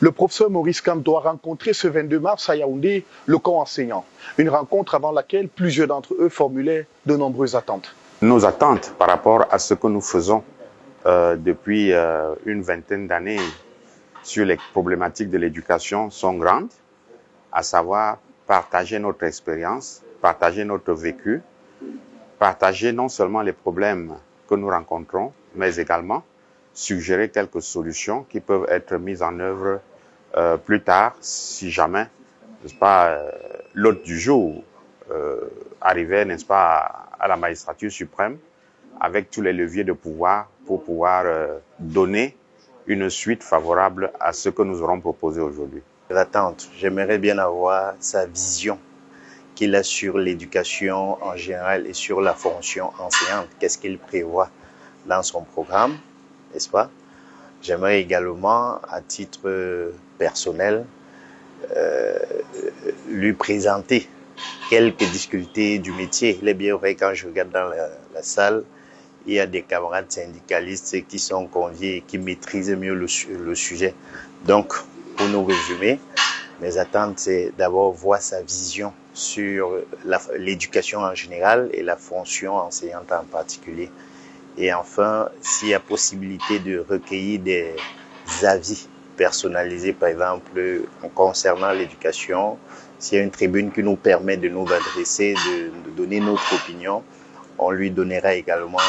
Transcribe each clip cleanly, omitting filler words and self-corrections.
Le professeur Maurice Kamto doit rencontrer ce 22 mars à Yaoundé le corps enseignant. Une rencontre avant laquelle plusieurs d'entre eux formulaient de nombreuses attentes. Nos attentes par rapport à ce que nous faisons depuis une vingtaine d'années sur les problématiques de l'éducation sont grandes, à savoir partager notre expérience, partager notre vécu, partager non seulement les problèmes que nous rencontrons, mais également suggérer quelques solutions qui peuvent être mises en œuvre plus tard, si jamais, n'est-ce pas, l'hôte du jour arrivait, n'est-ce pas, à la magistrature suprême, avec tous les leviers de pouvoir pour pouvoir donner une suite favorable à ce que nous aurons proposé aujourd'hui. L'attente, j'aimerais bien avoir sa vision qu'il a sur l'éducation en général et sur la fonction enseignante. Qu'est-ce qu'il prévoit dans son programme, n'est-ce pas? J'aimerais également, à titre personnel, lui présenter quelques difficultés du métier. Il est bien vrai, quand je regarde dans la salle, il y a des camarades syndicalistes qui sont conviés et qui maîtrisent mieux le sujet. Donc, pour nous résumer, mes attentes, c'est d'abord voir sa vision sur l'éducation en général et la fonction enseignante en particulier. Et enfin, s'il y a possibilité de recueillir des avis personnalisés, par exemple, concernant l'éducation, s'il y a une tribune qui nous permet de nous adresser, de donner notre opinion, on lui donnera également,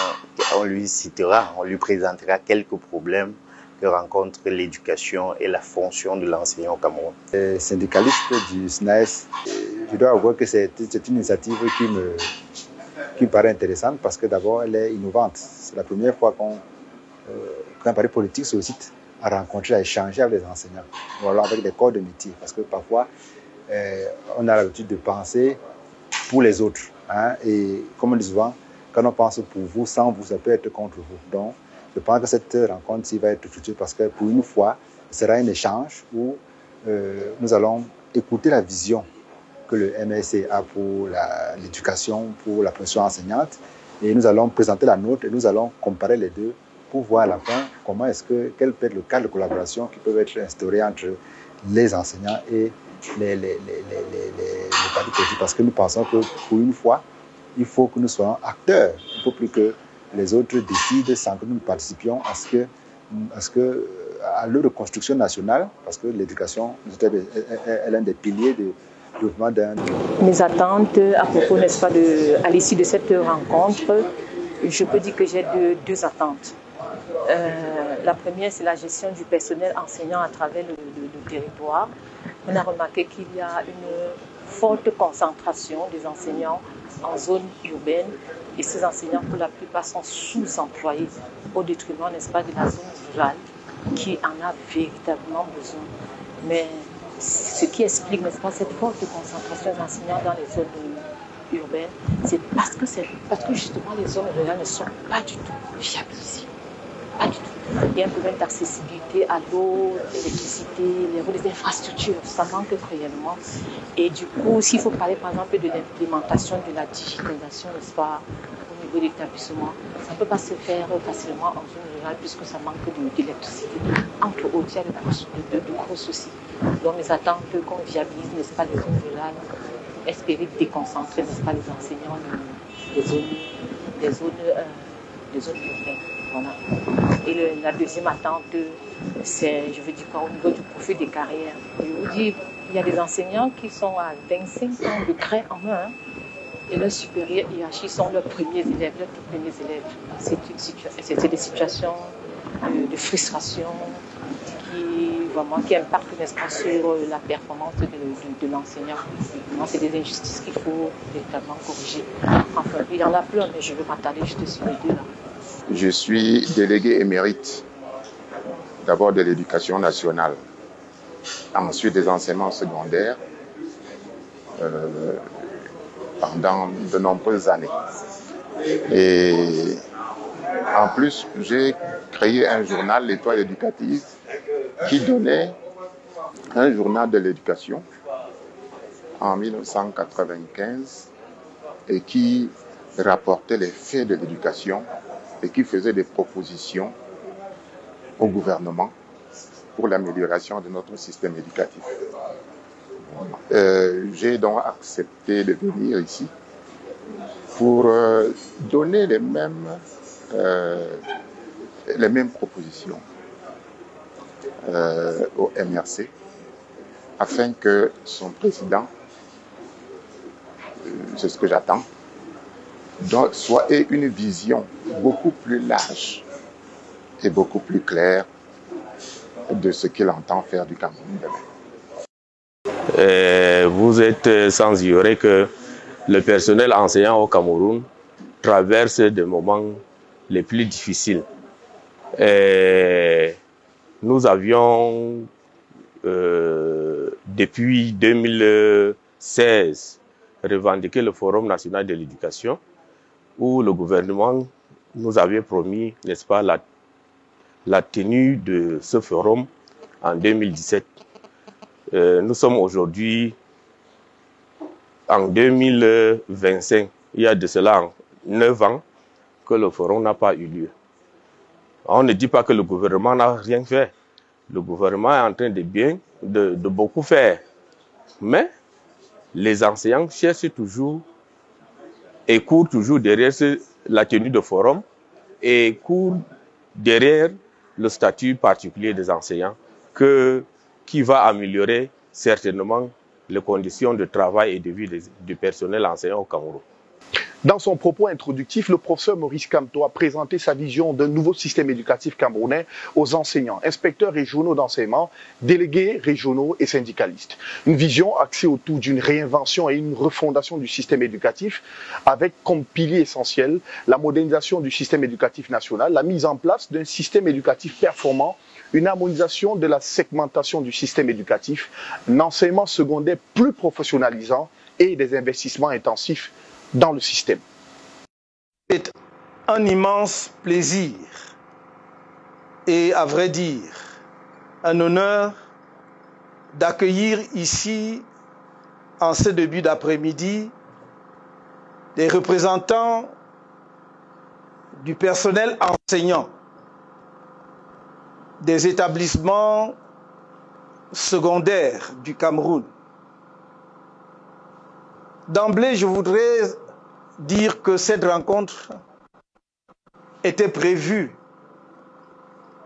on lui citera, on lui présentera quelques problèmes que rencontre l'éducation et la fonction de l'enseignant au Cameroun. Syndicaliste du SNES, je dois avouer que c'est une initiative qui me paraît intéressante parce que d'abord elle est innovante. C'est la première fois qu'un parti politique sollicite à rencontrer, à échanger avec les enseignants, ou alors avec des corps de métier, parce que parfois on a l'habitude de penser pour les autres, hein, et comme on dit souvent, quand on pense pour vous, sans vous, ça peut être contre vous. Donc, je pense que cette rencontre va être fructueuse parce que pour une fois, ce sera un échange où nous allons écouter la vision que le MSC a pour l'éducation, pour la profession enseignante, et nous allons présenter la nôtre et nous allons comparer les deux pour voir à la fin quel peut être le cadre de collaboration qui peut être instauré entre les enseignants et les partis politiques. Parce que nous pensons que pour une fois, il faut que nous soyons acteurs. Il ne faut plus que les autres décident sans que nous participions à leur reconstruction nationale, parce que l'éducation est l'un des piliers du développement d'un... Mes attentes à propos, n'est-ce pas, à l'issue de cette rencontre, je peux dire que j'ai deux attentes. La première, c'est la gestion du personnel enseignant à travers le territoire. On a remarqué qu'il y a une forte concentration des enseignants en zone urbaine et ces enseignants, pour la plupart, sont sous-employés au détriment, n'est-ce pas, de la zone rurale qui en a véritablement besoin. Mais ce qui explique, n'est-ce pas, cette forte concentration d'enseignants dans les zones urbaines, c'est parce que justement les zones rurales ne sont pas du tout viabilisées. Pas du tout. Il y a un problème d'accessibilité à l'eau, l'électricité, les infrastructures, ça manque cruellement. Et du coup, s'il faut parler par exemple de l'implémentation de la digitalisation, n'est-ce pas, au niveau de l'établissement, ça ne peut pas se faire facilement en zone rurale puisque ça manque d'électricité. Entre autres, il y a de gros soucis. Donc, nous attendons qu'on viabilise, n'est-ce pas, les zones rurales, espérer déconcentrer, n'est-ce pas, les enseignants des zones urbaines. Voilà. Et la deuxième attente, c'est, je veux dire, au niveau du profil des carrières. Je vous dis, il y a des enseignants qui sont à 25 ans de craie en main, et leurs supérieurs hiérarchiques sont leurs premiers élèves, C'est des situations de frustration qui impactent, n'est-ce pas, sur la performance de l'enseignant. C'est des injustices qu'il faut véritablement corriger. Enfin, il y en a plein, mais je vais m'attarder juste sur les deux là. Je suis délégué émérite, d'abord de l'éducation nationale, ensuite des enseignements secondaires, pendant de nombreuses années. Et en plus, j'ai créé un journal, l'Étoile éducative, qui donnait un journal de l'éducation en 1995 et qui rapportait les faits de l'éducation et qui faisait des propositions au gouvernement pour l'amélioration de notre système éducatif. J'ai donc accepté de venir ici pour donner les mêmes propositions au MRC afin que son président, c'est ce que j'attends, soit ait une vision beaucoup plus large et beaucoup plus claire de ce qu'il entend faire du Cameroun demain. Vous êtes sans ignorer que le personnel enseignant au Cameroun traverse des moments les plus difficiles. Nous avions, depuis 2016, revendiqué le Forum national de l'éducation, où le gouvernement nous avait promis, n'est-ce pas, la tenue de ce forum en 2017. Nous sommes aujourd'hui en 2025, il y a de cela 9 ans que le forum n'a pas eu lieu. On ne dit pas que le gouvernement n'a rien fait. Le gouvernement est en train de beaucoup faire. Mais les enseignants cherchent toujours et courent toujours derrière la tenue de forum et courent derrière le statut particulier des enseignants qui va améliorer certainement les conditions de travail et de vie du personnel enseignant au Cameroun. Dans son propos introductif, le professeur Maurice Kamto a présenté sa vision d'un nouveau système éducatif camerounais aux enseignants, inspecteurs régionaux d'enseignement, délégués régionaux et syndicalistes. Une vision axée autour d'une réinvention et une refondation du système éducatif avec comme pilier essentiel la modernisation du système éducatif national, la mise en place d'un système éducatif performant, une harmonisation de la segmentation du système éducatif, un enseignement secondaire plus professionnalisant et des investissements intensifs dans le système. C'est un immense plaisir et, à vrai dire, un honneur d'accueillir ici, en ce début d'après-midi, des représentants du personnel enseignant des établissements secondaires du Cameroun. D'emblée, je voudrais dire que cette rencontre était prévue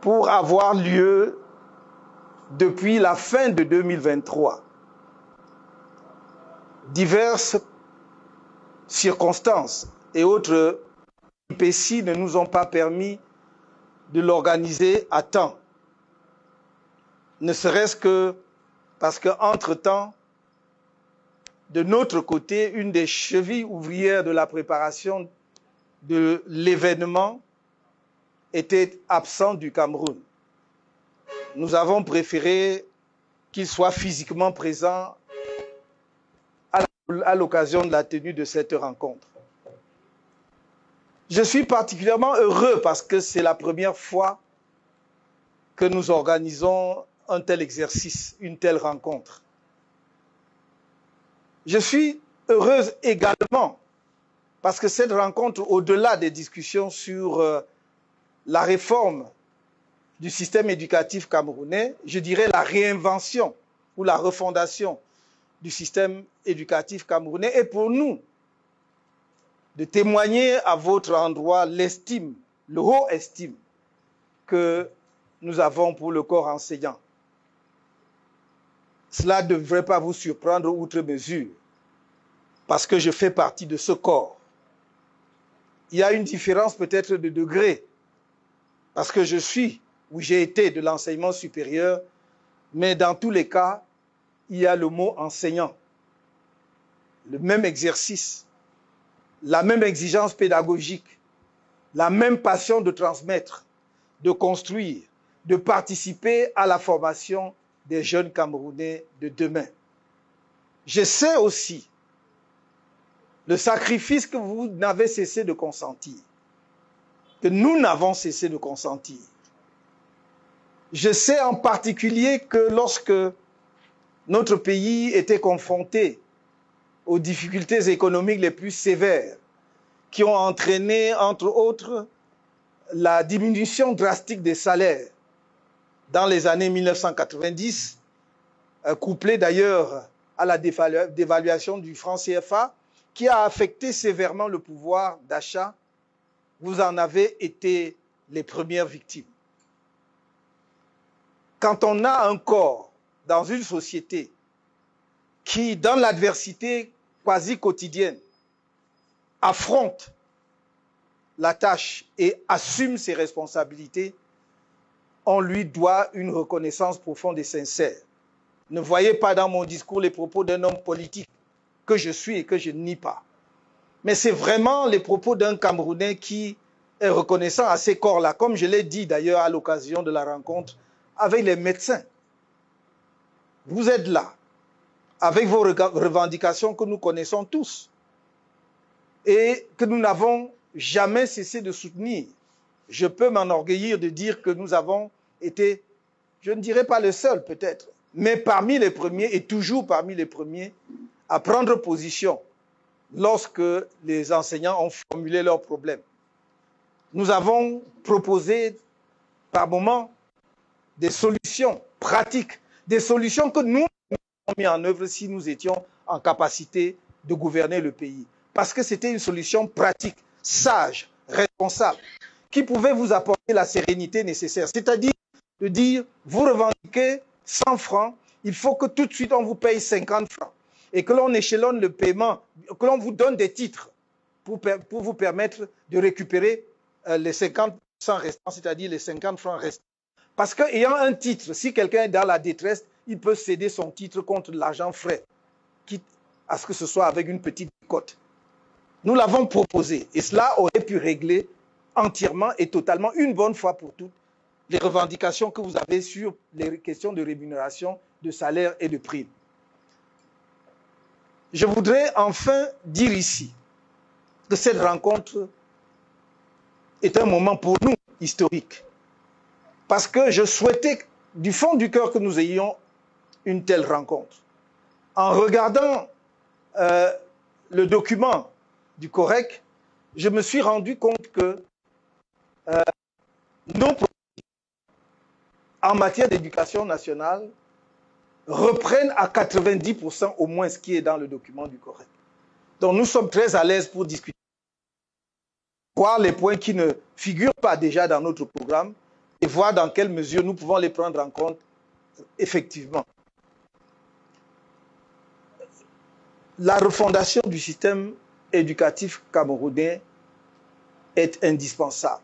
pour avoir lieu depuis la fin de 2023. Diverses circonstances et autres péripéties ne nous ont pas permis de l'organiser à temps. Ne serait-ce que parce qu'entre-temps, de notre côté, une des chevilles ouvrières de la préparation de l'événement était absente du Cameroun. Nous avons préféré qu'il soit physiquement présent à l'occasion de la tenue de cette rencontre. Je suis particulièrement heureux parce que c'est la première fois que nous organisons un tel exercice, une telle rencontre. Je suis heureuse également parce que cette rencontre, au-delà des discussions sur la réforme du système éducatif camerounais, je dirais la réinvention ou la refondation du système éducatif camerounais, est pour nous de témoigner à votre endroit l'estime, le haut estime que nous avons pour le corps enseignant. Cela ne devrait pas vous surprendre outre mesure, parce que je fais partie de ce corps. Il y a une différence peut-être de degré, parce que je suis, ou j'ai été de l'enseignement supérieur, mais dans tous les cas, il y a le mot enseignant. Le même exercice, la même exigence pédagogique, la même passion de transmettre, de construire, de participer à la formation des jeunes Camerounais de demain. Je sais aussi le sacrifice que vous n'avez cessé de consentir, que nous n'avons cessé de consentir. Je sais en particulier que lorsque notre pays était confronté aux difficultés économiques les plus sévères, qui ont entraîné, entre autres, la diminution drastique des salaires, dans les années 1990, couplé d'ailleurs à la dévaluation du franc CFA, qui a affecté sévèrement le pouvoir d'achat. Vous en avez été les premières victimes. Quand on a un corps dans une société qui, dans l'adversité quasi quotidienne, affronte la tâche et assume ses responsabilités, on lui doit une reconnaissance profonde et sincère. Ne voyez pas dans mon discours les propos d'un homme politique que je suis et que je ne nie pas. Mais c'est vraiment les propos d'un Camerounais qui est reconnaissant à ces corps-là, comme je l'ai dit d'ailleurs à l'occasion de la rencontre avec les médecins. Vous êtes là, avec vos revendications que nous connaissons tous et que nous n'avons jamais cessé de soutenir. Je peux m'enorgueillir de dire que nous avons été, je ne dirais pas le seul peut-être, mais parmi les premiers et toujours parmi les premiers à prendre position lorsque les enseignants ont formulé leurs problèmes. Nous avons proposé par moments des solutions pratiques, des solutions que nous avons mis en œuvre si nous étions en capacité de gouverner le pays. Parce que c'était une solution pratique, sage, responsable, qui pouvait vous apporter la sérénité nécessaire. C'est-à-dire de dire, vous revendiquez 100 francs, il faut que tout de suite on vous paye 50 francs. Et que l'on échelonne le paiement, que l'on vous donne des titres pour vous permettre de récupérer les 50% restants, c'est-à-dire les 50 francs restants. Parce qu'ayant un titre, si quelqu'un est dans la détresse, il peut céder son titre contre de l'argent frais, quitte à ce que ce soit avec une petite cote. Nous l'avons proposé et cela aurait pu régler entièrement et totalement, une bonne fois pour toutes, les revendications que vous avez sur les questions de rémunération, de salaire et de primes. Je voudrais enfin dire ici que cette rencontre est un moment pour nous historique. Parce que je souhaitais du fond du cœur que nous ayons une telle rencontre. En regardant le document du COREC, je me suis rendu compte que nos politiques en matière d'éducation nationale reprennent à 90% au moins ce qui est dans le document du COREC. Donc nous sommes très à l'aise pour discuter, voir les points qui ne figurent pas déjà dans notre programme et voir dans quelle mesure nous pouvons les prendre en compte effectivement. La refondation du système éducatif camerounais est indispensable.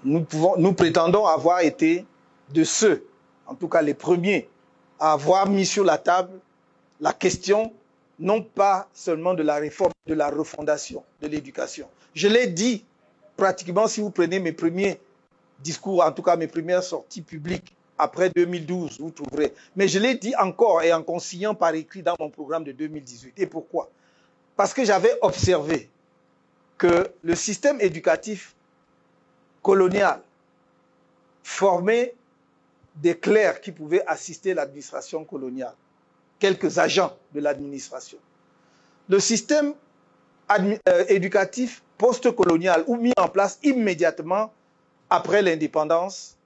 Nous prétendons avoir été de ceux, en tout cas les premiers, à avoir mis sur la table la question, non pas seulement de la réforme, de la refondation de l'éducation. Je l'ai dit pratiquement, si vous prenez mes premiers discours, en tout cas mes premières sorties publiques, après 2012, vous trouverez. Mais je l'ai dit encore et en consignant par écrit dans mon programme de 2018. Et pourquoi? Parce que j'avais observé que le système éducatif colonial formait des clercs qui pouvaient assister l'administration coloniale, quelques agents de l'administration. Le système éducatif post-colonial ou mis en place immédiatement après l'indépendance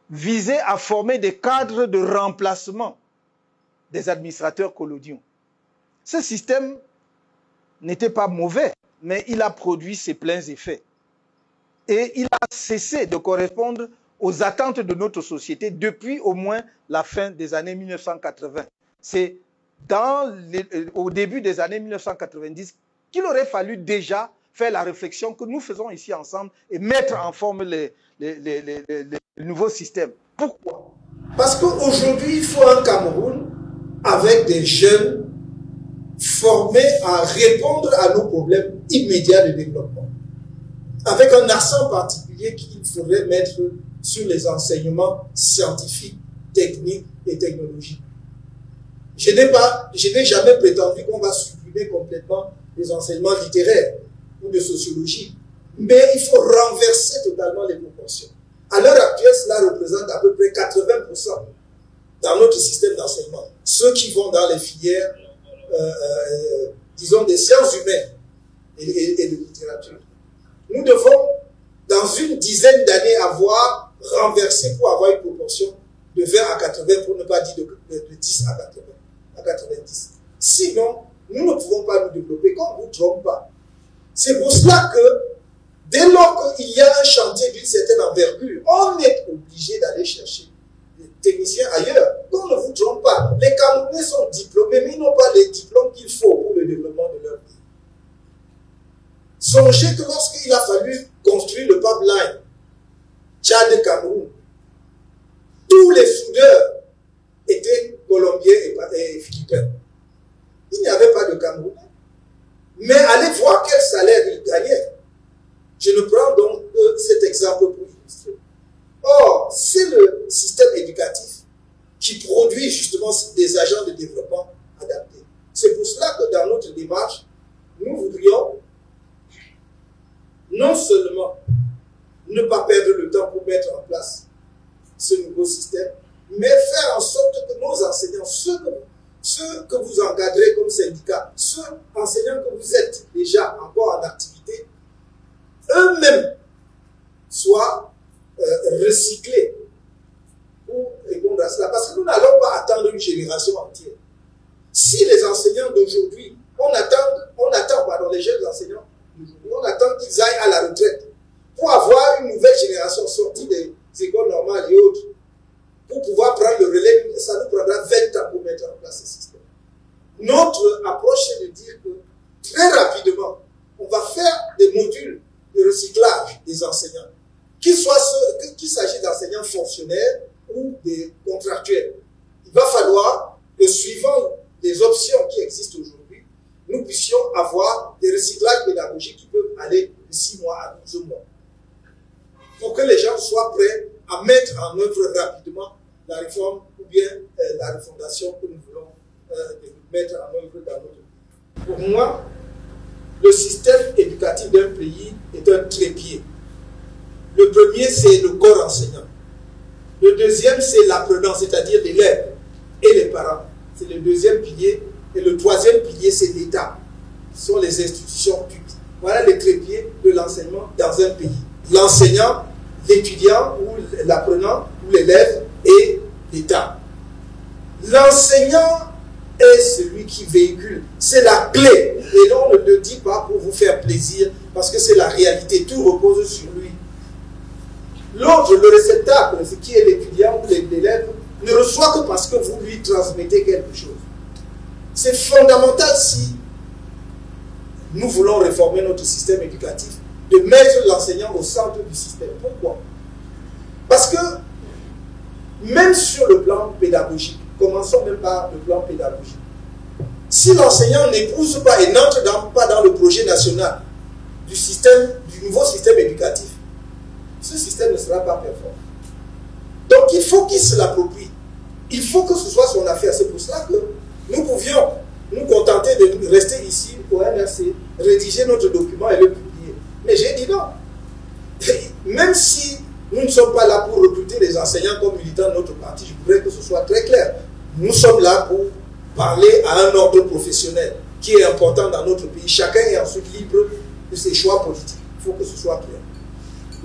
visait à former des cadres de remplacement des administrateurs coloniaux. Ce système n'était pas mauvais, mais il a produit ses pleins effets. Et il a cessé de correspondre aux attentes de notre société depuis au moins la fin des années 1980. C'est au début des années 1990 qu'il aurait fallu déjà faire la réflexion que nous faisons ici ensemble et mettre en forme les nouveaux systèmes. Pourquoi? Parce qu'aujourd'hui, il faut un Cameroun avec des jeunes formés à répondre à nos problèmes immédiats de développement. Avec un accent particulier qu'il faudrait mettre sur les enseignements scientifiques, techniques et technologiques. Je n'ai jamais prétendu qu'on va supprimer complètement les enseignements littéraires ou de sociologie, mais il faut renverser totalement les proportions. À l'heure actuelle, cela représente à peu près 80% dans notre système d'enseignement. Ceux qui vont dans les filières, disons, des sciences humaines et de littérature. Nous devons, dans dans une dizaine d'années, avoir renversé pour avoir une proportion de 20 à 80, pour ne pas dire de 10 à 80, à 90. Sinon, nous ne pouvons pas nous développer, qu'on ne vous trompe pas. C'est pour cela que, dès lors qu'il y a un chantier d'une certaine envergure, on est obligé d'aller chercher des techniciens ailleurs. Qu'on ne vous trompe pas. Les Camerounais sont diplômés, mais ils n'ont pas les diplômes qu'il faut pour le développement de leur pays. Songez que lorsqu'il a fallu construire le pipeline Tchad-Cameroun, tous les soudeurs étaient colombiens et philippins. Il n'y avait pas de Camerounais. Mais allez voir quel salaire ils gagnaient. Je ne prends donc que cet exemple pour illustrer. Or, c'est le système éducatif qui produit justement des agents de développement adaptés. C'est pour cela que dans notre démarche, nous voudrions non seulement ne pas perdre le temps pour mettre en place ce nouveau système, mais faire en sorte que nos enseignants, ceux que vous encadrez comme syndicat, ceux enseignants que vous êtes déjà encore en activité, eux-mêmes soient recyclés pour répondre à cela. Parce que nous n'allons pas attendre une génération entière. Si les enseignants d'aujourd'hui, on attend, les jeunes enseignants d'aujourd'hui, on attend qu'ils aillent à la retraite pour avoir une nouvelle génération sortie des écoles normales et autres, pour pouvoir prendre le relais, ça nous prendra 20 ans pour mettre en place ce système. Notre approche, c'est de dire que très rapidement, on va faire des modules de recyclage des enseignants, qu'il s'agisse d'enseignants fonctionnaires ou des contractuels. Il va falloir que, suivant les options qui existent aujourd'hui, nous puissions avoir des recyclages pédagogiques qui peuvent aller de 6 mois à 12 mois, pour que les gens soient prêts à mettre en œuvre rapidement la réforme ou bien la refondation que nous voulons mettre en œuvre dans notre pays. Pour moi, le système éducatif d'un pays est un trépied. Le premier, c'est le corps enseignant. Le deuxième, c'est l'apprenant, c'est-à-dire l'élève et les parents. C'est le deuxième pilier. Et le troisième pilier, c'est l'État. Ce sont les institutions publiques. Voilà les trépieds de l'enseignement dans un pays. L'enseignant, l'étudiant ou l'apprenant ou l'élève et l'État. L'enseignant est celui qui véhicule. C'est la clé. Et on ne le dit pas pour vous faire plaisir, parce que c'est la réalité. Tout repose sur lui. L'autre, le réceptacle, ce qui est l'étudiant ou l'élève, ne reçoit que parce que vous lui transmettez quelque chose. C'est fondamental si nous voulons réformer notre système éducatif, de mettre l'enseignant au centre du système. Pourquoi? Parce que même sur le plan pédagogique, commençons même par le plan pédagogique, si l'enseignant n'épouse pas et n'entre pas dans le projet national du nouveau système éducatif, ce système ne sera pas performant. Donc il faut qu'il se l'approprie. Il faut que ce soit son affaire. C'est pour cela que nous pouvions nous contenter de rester ici au NRC, rédiger notre document et le publier. Mais j'ai dit non. Même si nous ne sommes pas là pour recruter les enseignants comme militants de notre parti, je voudrais que ce soit très clair. Nous sommes là pour parler à un ordre professionnel qui est important dans notre pays. Chacun est ensuite libre de ses choix politiques. Il faut que ce soit clair.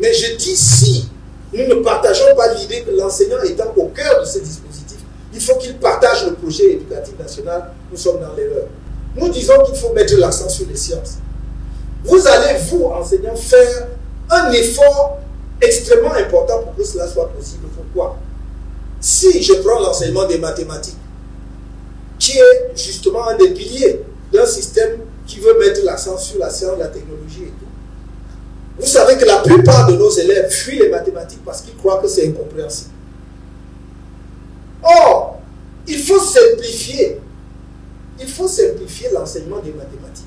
Mais je dis, si nous ne partageons pas l'idée que l'enseignant étant au cœur de ce dispositif, il faut qu'il partage le projet éducatif national, nous sommes dans l'erreur. Nous disons qu'il faut mettre l'accent sur les sciences. Vous allez, vous, enseignants, faire un effort extrêmement important pour que cela soit possible. Pourquoi? Si je prends l'enseignement des mathématiques, qui est justement un des piliers d'un système qui veut mettre l'accent sur la science, la technologie et tout, vous savez que la plupart de nos élèves fuient les mathématiques parce qu'ils croient que c'est incompréhensible. Or, il faut simplifier. Il faut simplifier l'enseignement des mathématiques.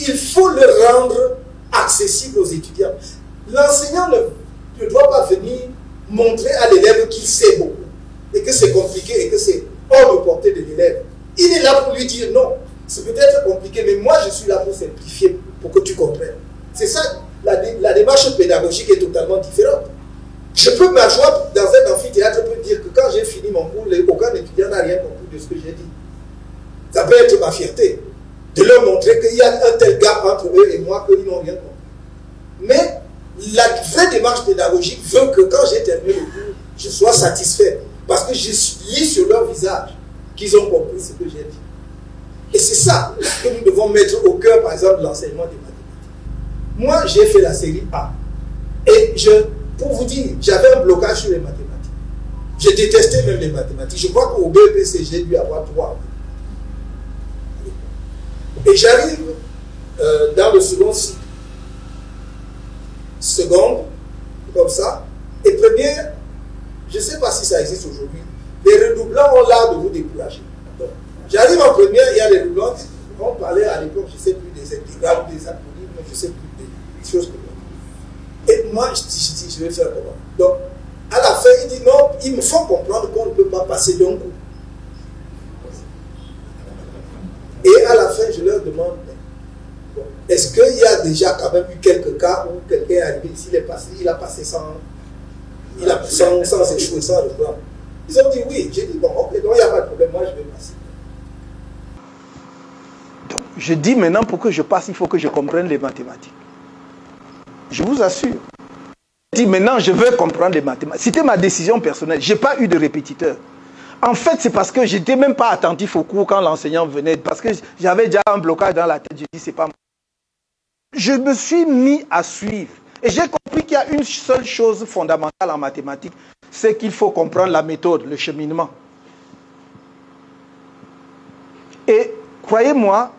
Il faut le rendre accessible aux étudiants. L'enseignant ne doit pas venir montrer à l'élève qu'il sait beaucoup et que c'est compliqué et que c'est hors de portée de l'élève. Il est là pour lui dire non, c'est peut-être compliqué, mais moi je suis là pour simplifier, pour que tu comprennes. C'est ça, la démarche pédagogique est totalement différente. Je peux m'asseoir dans un amphithéâtre pour dire que quand j'ai fini mon cours, aucun étudiant n'a rien compris de ce que j'ai dit. Ça peut être ma fierté de leur montrer qu'il y a un tel gap entre eux et moi qu'ils n'ont rien compris. Mais La vraie démarche pédagogique veut que quand j'ai terminé le cours, je sois satisfait. Parce que je lis sur leur visage qu'ils ont compris ce que j'ai dit. Et c'est ça que nous devons mettre au cœur, par exemple, de l'enseignement des mathématiques. Moi, j'ai fait la série A. Et pour vous dire, j'avais un blocage sur les mathématiques. Je détestais même les mathématiques. Je crois qu'au BEPC, j'ai dû avoir 3. Et j'arrive dans le second cycle. Seconde, comme ça. Et première, je ne sais pas si ça existe aujourd'hui. Les redoublants ont l'art de vous décourager. J'arrive en première, il y a les redoublants. On parlait à l'époque, je ne sais plus, des intégrales, des acronymes, je ne sais plus, des choses comme ça. Et moi, je dis, je vais faire comment? Donc, à la fin, il dit non, il me faut comprendre qu'on ne peut pas passer d'un coup. Et à la fin, je leur demande, est-ce qu'il y a déjà quand même eu quelques cas où quelqu'un est arrivé ici, il a passé sans échouer, sans le blanc? Ils ont dit oui. J'ai dit bon, ok, donc il n'y a pas de problème, moi je vais passer. Donc, je dis maintenant, pour que je passe, il faut que je comprenne les mathématiques. Je vous assure. Je dis maintenant, je veux comprendre les mathématiques. C'était ma décision personnelle. Je n'ai pas eu de répétiteur. En fait, c'est parce que je n'étais même pas attentif au cours quand l'enseignant venait. Parce que j'avais déjà un blocage dans la tête. Je dis, c'est pas moi. Je me suis mis à suivre. Et j'ai compris qu'il y a une seule chose fondamentale en mathématiques, c'est qu'il faut comprendre la méthode, le cheminement. Et croyez-moi,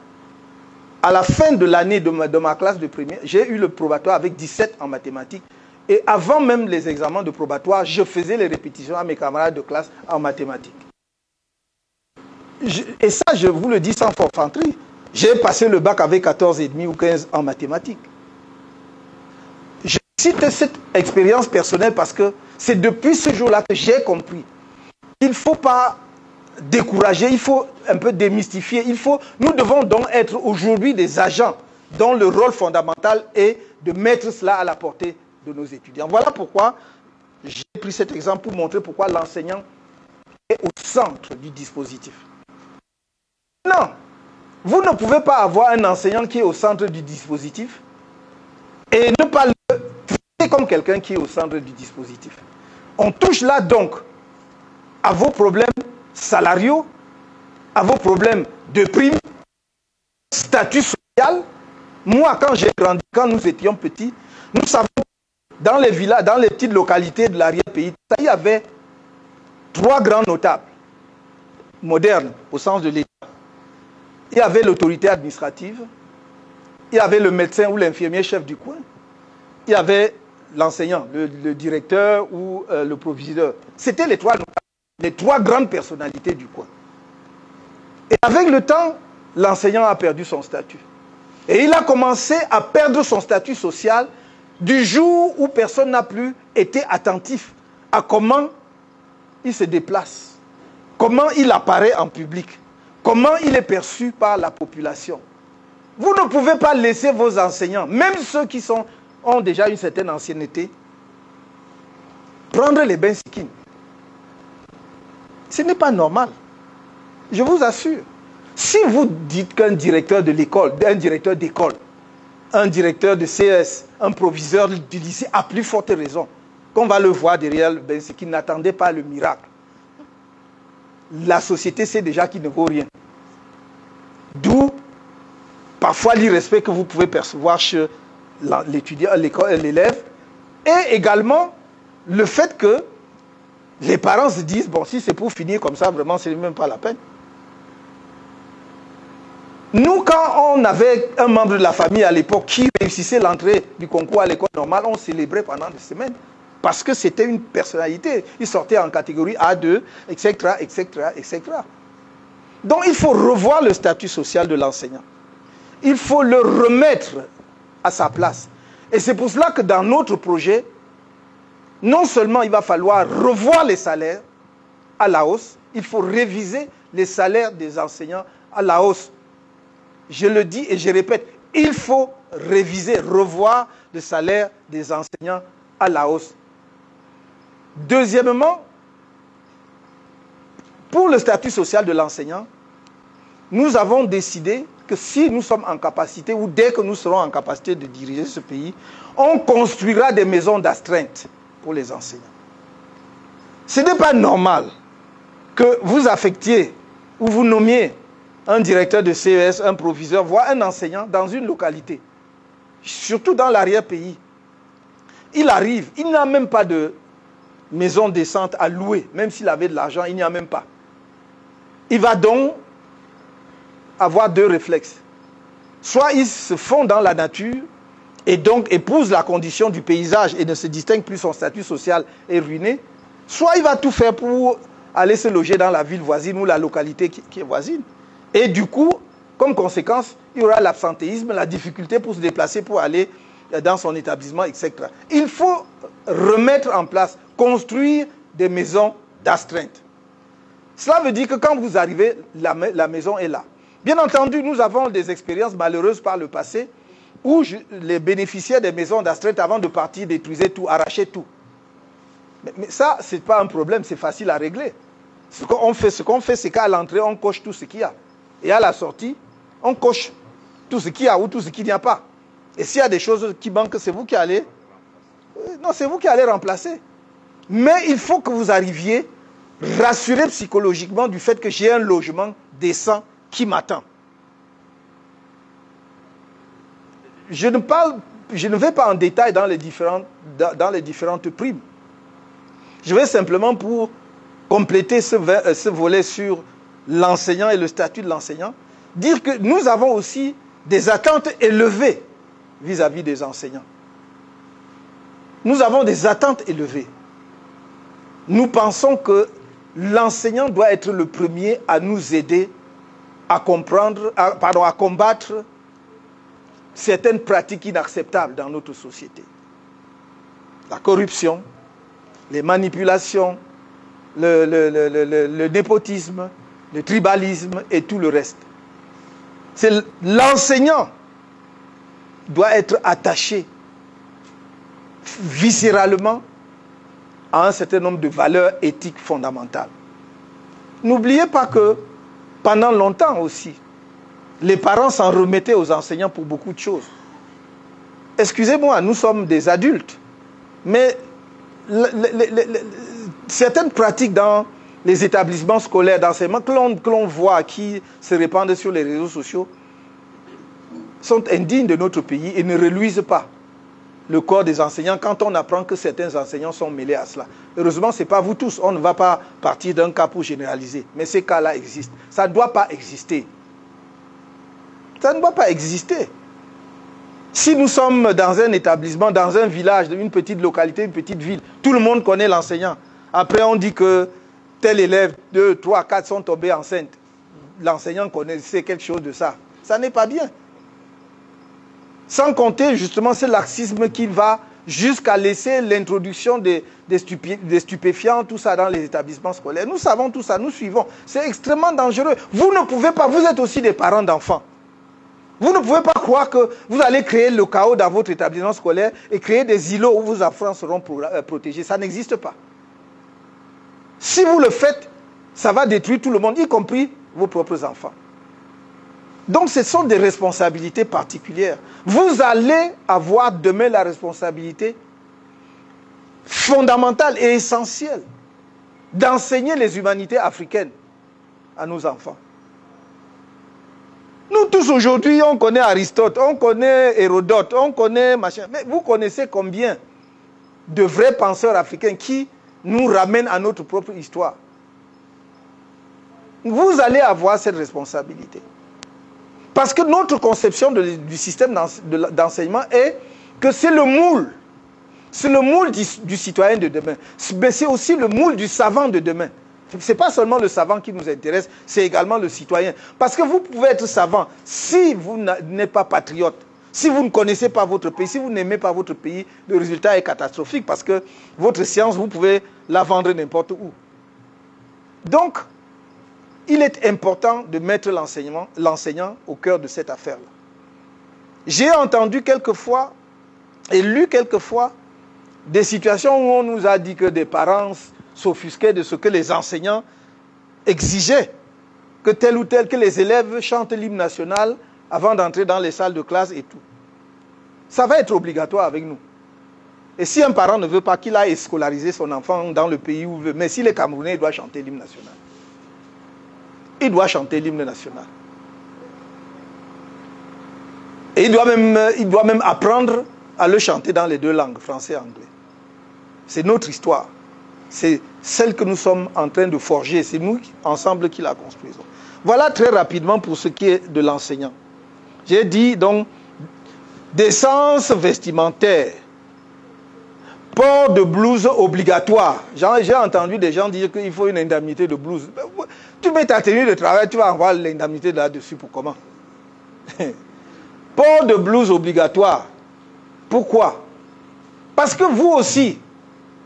à la fin de l'année de ma classe de première, j'ai eu le probatoire avec 17 en mathématiques. Et avant même les examens de probatoire, je faisais les répétitions à mes camarades de classe en mathématiques. Et ça, je vous le dis sans forfanterie. J'ai passé le bac avec 14,5 ou 15 en mathématiques. Je cite cette expérience personnelle parce que c'est depuis ce jour-là que j'ai compris qu'il ne faut pas décourager, il faut un peu démystifier. Nous devons donc être aujourd'hui des agents dont le rôle fondamental est de mettre cela à la portée de nos étudiants. Voilà pourquoi j'ai pris cet exemple pour montrer pourquoi l'enseignant est au centre du dispositif. Non, vous ne pouvez pas avoir un enseignant qui est au centre du dispositif et ne pas le traiter comme quelqu'un qui est au centre du dispositif. On touche là donc à vos problèmes salariaux, à vos problèmes de primes, statut social. Moi, quand j'ai grandi, quand nous étions petits, nous savons dans les villages, dans les petites localités de l'arrière-pays, il y avait 3 grands notables modernes au sens de l'État. Il y avait l'autorité administrative, il y avait le médecin ou l'infirmier chef du coin, il y avait l'enseignant, le directeur ou le proviseur. C'était les 3 notables, les 3 grandes personnalités du coin. Et avec le temps, l'enseignant a perdu son statut. Et il a commencé à perdre son statut social du jour où personne n'a plus été attentif à comment il se déplace, comment il apparaît en public, comment il est perçu par la population. Vous ne pouvez pas laisser vos enseignants, même ceux qui ont déjà une certaine ancienneté, prendre les bains sikines. Ce n'est pas normal. Je vous assure. Si vous dites qu'un directeur de l'école, un directeur d'école, un directeur de CS, un proviseur du lycée, a plus forte raison qu'on va le voir derrière le bain sikine, n'attendait pas le miracle. La société sait déjà qu'il ne vaut rien. D'où parfois l'irrespect que vous pouvez percevoir chez l'étudiant, l'élève, et également le fait que les parents se disent, bon, si c'est pour finir comme ça, vraiment, ce n'est même pas la peine. Nous, quand on avait un membre de la famille à l'époque qui réussissait l'entrée du concours à l'école normale, on célébrait pendant des semaines. Parce que c'était une personnalité. Il sortait en catégorie A2, etc., etc., etc. Donc il faut revoir le statut social de l'enseignant. Il faut le remettre à sa place. Et c'est pour cela que dans notre projet, non seulement il va falloir revoir les salaires à la hausse, il faut réviser les salaires des enseignants à la hausse. Je le dis et je répète, il faut réviser, revoir le salaire des enseignants à la hausse. Deuxièmement, pour le statut social de l'enseignant, nous avons décidé, que si nous sommes en capacité, ou dès que nous serons en capacité de diriger ce pays, on construira des maisons d'astreinte pour les enseignants. Ce n'est pas normal que vous affectiez ou vous nommiez un directeur de CES, un proviseur, voire un enseignant dans une localité, surtout dans l'arrière-pays. Il arrive, il n'a même pas de maison décente à louer, même s'il avait de l'argent, il n'y a même pas. Il va donc avoir deux réflexes. Soit il se fond dans la nature et donc épouse la condition du paysage et ne se distingue plus, son statut social est ruiné, soit il va tout faire pour aller se loger dans la ville voisine ou la localité qui est voisine. Et du coup, comme conséquence, il y aura l'absentéisme, la difficulté pour se déplacer, pour aller dans son établissement, etc. Il faut remettre en place, construire des maisons d'astreinte. Cela veut dire que quand vous arrivez, la maison est là. Bien entendu, nous avons des expériences malheureuses par le passé où les bénéficiaires des maisons d'astreinte, avant de partir, détruisaient tout, arrachaient tout. Mais ça, ce n'est pas un problème, c'est facile à régler. Ce qu'on fait, c'est qu'à l'entrée, on coche tout ce qu'il y a. Et à la sortie, on coche tout ce qu'il y a ou tout ce qu'il n'y a pas. Et s'il y a des choses qui manquent, c'est vous qui allez... Non, c'est vous qui allez remplacer. Mais il faut que vous arriviez rassuré psychologiquement du fait que j'ai un logement décent qui m'attend. Je ne vais pas en détail dans les différentes primes. Je vais simplement, pour compléter ce volet sur l'enseignant et le statut de l'enseignant, dire que nous avons aussi des attentes élevées vis-à-vis des enseignants. Nous avons des attentes élevées. Nous pensons que l'enseignant doit être le premier à nous aider à combattre certaines pratiques inacceptables dans notre société. La corruption, les manipulations, le népotisme, le tribalisme et tout le reste. L'enseignant doit être attaché viscéralement à un certain nombre de valeurs éthiques fondamentales. N'oubliez pas que pendant longtemps aussi, les parents s'en remettaient aux enseignants pour beaucoup de choses. Excusez-moi, nous sommes des adultes, mais certaines pratiques dans les établissements scolaires d'enseignement que l'on voit, qui se répandent sur les réseaux sociaux, sont indignes de notre pays et ne reluisent pas le corps des enseignants quand on apprend que certains enseignants sont mêlés à cela. Heureusement, ce n'est pas vous tous. On ne va pas partir d'un cas pour généraliser. Mais ces cas-là existent. Ça ne doit pas exister. Ça ne doit pas exister. Si nous sommes dans un établissement, dans un village, une petite localité, une petite ville, tout le monde connaît l'enseignant. Après, on dit que tel élève, 2, 3, 4 sont tombés enceintes. L'enseignant connaissait quelque chose de ça. Ça n'est pas bien. Sans compter, justement, ce laxisme qui va jusqu'à laisser l'introduction des stupéfiants, tout ça dans les établissements scolaires. Nous savons tout ça, nous suivons. C'est extrêmement dangereux. Vous ne pouvez pas, vous êtes aussi des parents d'enfants. Vous ne pouvez pas croire que vous allez créer le chaos dans votre établissement scolaire et créer des îlots où vos enfants seront protégés. Ça n'existe pas. Si vous le faites, ça va détruire tout le monde, y compris vos propres enfants. Donc ce sont des responsabilités particulières. Vous allez avoir demain la responsabilité fondamentale et essentielle d'enseigner les humanités africaines à nos enfants. Nous tous aujourd'hui, on connaît Aristote, on connaît Hérodote, on connaît machin. Mais vous connaissez combien de vrais penseurs africains qui nous ramènent à notre propre histoire? Vous allez avoir cette responsabilité. Parce que notre conception du système d'enseignement est que c'est le moule. C'est le moule du citoyen de demain. Mais c'est aussi le moule du savant de demain. Ce n'est pas seulement le savant qui nous intéresse, c'est également le citoyen. Parce que vous pouvez être savant, si vous n'êtes pas patriote, si vous ne connaissez pas votre pays, si vous n'aimez pas votre pays, le résultat est catastrophique parce que votre science, vous pouvez la vendre n'importe où. Donc, il est important de mettre l'enseignant au cœur de cette affaire-là. J'ai entendu quelquefois et lu quelquefois des situations où on nous a dit que des parents s'offusquaient de ce que les enseignants exigeaient, que tel ou tel, que les élèves chantent l'hymne national avant d'entrer dans les salles de classe et tout. Ça va être obligatoire avec nous. Et si un parent ne veut pas qu'il aille scolariser son enfant dans le pays où il veut, mais s'il est Camerounais, il doit chanter l'hymne national. Il doit chanter l'hymne national. Et il doit même apprendre à le chanter dans les deux langues, français et anglais. C'est notre histoire. C'est celle que nous sommes en train de forger. C'est nous, ensemble, qui la construisons. Voilà très rapidement pour ce qui est de l'enseignant. J'ai dit donc, décence vestimentaire, port de blouse obligatoire. J'ai entendu des gens dire qu'il faut une indemnité de blouse. Tu mets ta tenue de travail, tu vas avoir l'indemnité là-dessus pour comment? Port de blouse obligatoire. Pourquoi? Parce que vous aussi,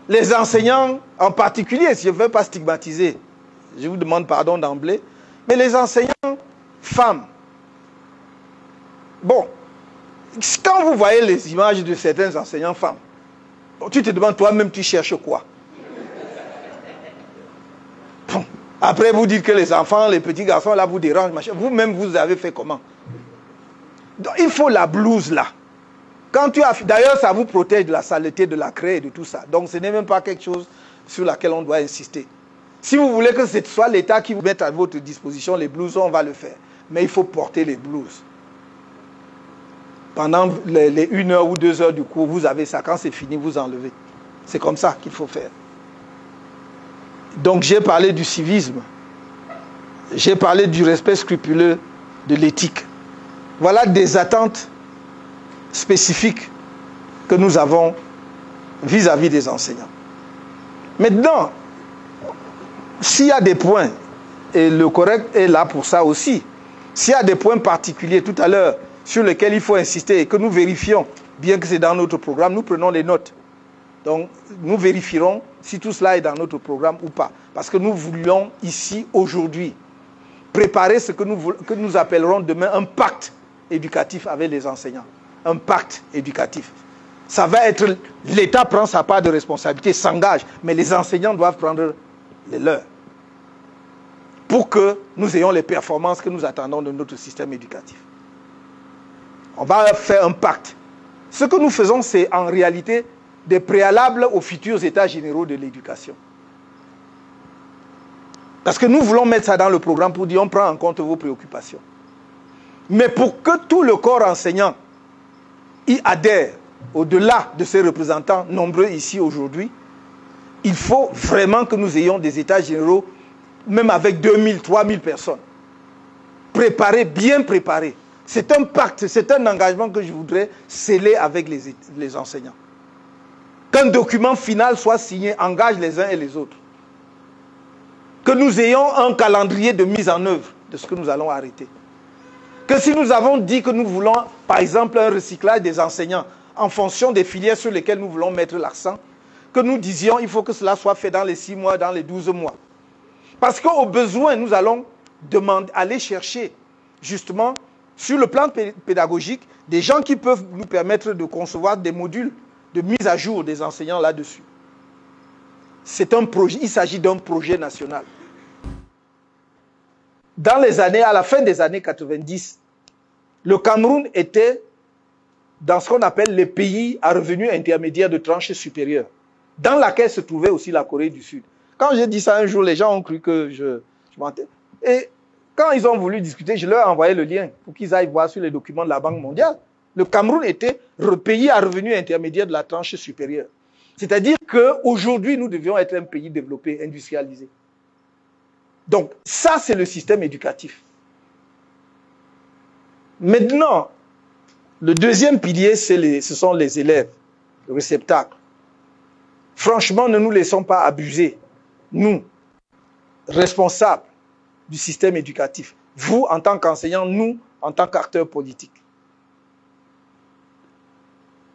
les enseignants en particulier, si je ne veux pas stigmatiser, je vous demande pardon d'emblée, mais les enseignants femmes, bon, quand vous voyez les images de certains enseignants femmes, bon, tu te demandes toi-même, tu cherches quoi? Bon, après vous dites que les enfants, les petits garçons là vous dérangent, vous-même vous avez fait comment? Donc, il faut la blouse là. D'ailleurs, ça vous protège de la saleté, de la craie et de tout ça. Donc, ce n'est même pas quelque chose sur laquelle on doit insister. Si vous voulez que ce soit l'État qui vous mette à votre disposition les blouses, on va le faire. Mais il faut porter les blouses. Pendant les 1 heure ou 2 heures du cours, vous avez ça. Quand c'est fini, vous enlevez. C'est comme ça qu'il faut faire. Donc, j'ai parlé du civisme. J'ai parlé du respect scrupuleux de l'éthique. Voilà des attentes spécifiques que nous avons vis-à-vis des enseignants. Maintenant, s'il y a des points, et le correct est là pour ça aussi, s'il y a des points particuliers tout à l'heure sur lesquels il faut insister et que nous vérifions, bien que c'est dans notre programme, nous prenons les notes. Donc, nous vérifierons si tout cela est dans notre programme ou pas. Parce que nous voulions ici, aujourd'hui, préparer ce que nous appellerons demain un pacte éducatif avec les enseignants. Un pacte éducatif. Ça va être, l'État prend sa part de responsabilité, s'engage, mais les enseignants doivent prendre les leurs. Pour que nous ayons les performances que nous attendons de notre système éducatif. On va faire un pacte. Ce que nous faisons, c'est en réalité des préalables aux futurs états généraux de l'éducation. Parce que nous voulons mettre ça dans le programme pour dire on prend en compte vos préoccupations. Mais pour que tout le corps enseignant y adhère, au-delà de ces représentants nombreux ici aujourd'hui, il faut vraiment que nous ayons des états généraux, même avec 2000, 3000 personnes. Préparés, bien préparés. C'est un pacte, c'est un engagement que je voudrais sceller avec les enseignants. Qu'un document final soit signé, engage les uns et les autres. Que nous ayons un calendrier de mise en œuvre de ce que nous allons arrêter. Que si nous avons dit que nous voulons, par exemple, un recyclage des enseignants en fonction des filières sur lesquelles nous voulons mettre l'accent, que nous disions il faut que cela soit fait dans les 6 mois, dans les 12 mois. Parce qu'au besoin, nous allons aller chercher, justement, sur le plan pédagogique, des gens qui peuvent nous permettre de concevoir des modules de mise à jour des enseignants là-dessus. C'est un projet, il s'agit d'un projet national. Dans les années, à la fin des années 90, le Cameroun était dans ce qu'on appelle les pays à revenus intermédiaires de tranche supérieure, dans laquelle se trouvait aussi la Corée du Sud. Quand j'ai dit ça un jour, les gens ont cru que je mentais. Et quand ils ont voulu discuter, je leur ai envoyé le lien pour qu'ils aillent voir sur les documents de la Banque mondiale. Le Cameroun était pays à revenus intermédiaires de la tranche supérieure. C'est-à-dire qu'aujourd'hui, nous devions être un pays développé, industrialisé. Donc, ça, c'est le système éducatif. Maintenant, le deuxième pilier, ce sont les élèves, le réceptacle. Franchement, ne nous laissons pas abuser, nous, responsables du système éducatif. Vous, en tant qu'enseignants, nous, en tant qu'acteurs politiques.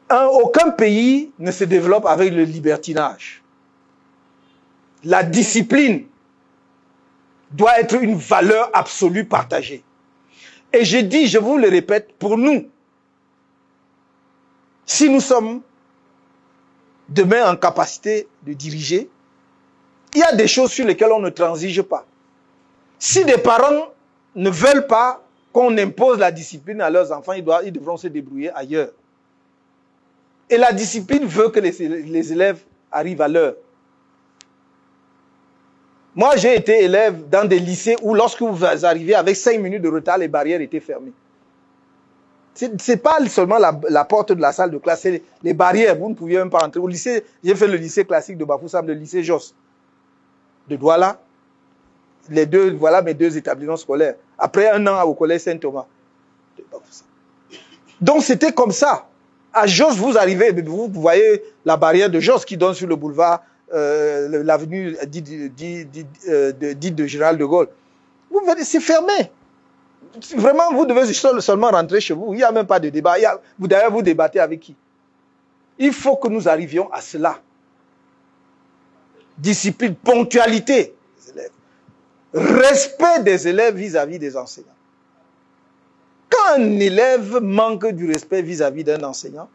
Aucun pays ne se développe avec le libertinage. La discipline doit être une valeur absolue partagée. Et je dis, je vous le répète, pour nous, si nous sommes demain en capacité de diriger, il y a des choses sur lesquelles on ne transige pas. Si des parents ne veulent pas qu'on impose la discipline à leurs enfants, ils devront se débrouiller ailleurs. Et la discipline veut que les élèves arrivent à l'heure. Moi, j'ai été élève dans des lycées où lorsque vous arrivez avec 5 minutes de retard, les barrières étaient fermées. Ce n'est pas seulement la porte de la salle de classe, c'est les barrières. Vous ne pouviez même pas entrer. Au lycée, j'ai fait le lycée classique de Bafoussam, le lycée Jos de Douala. Les deux, voilà mes 2 établissements scolaires. Après 1 an au collège Saint-Thomas de Bafoussam. Donc c'était comme ça. À Jos, vous arrivez, vous voyez la barrière de Jos qui donne sur le boulevard, l'avenue dite de Général de Gaulle. Vous verrez, c'est fermé. Vraiment, vous devez seulement rentrer chez vous. Il n'y a même pas de débat. D'ailleurs, vous débattez avec qui? Il faut que nous arrivions à cela. Discipline, ponctualité des élèves. Respect des élèves vis-à-vis des enseignants. Quand un élève manque du respect vis-à-vis d'un enseignant,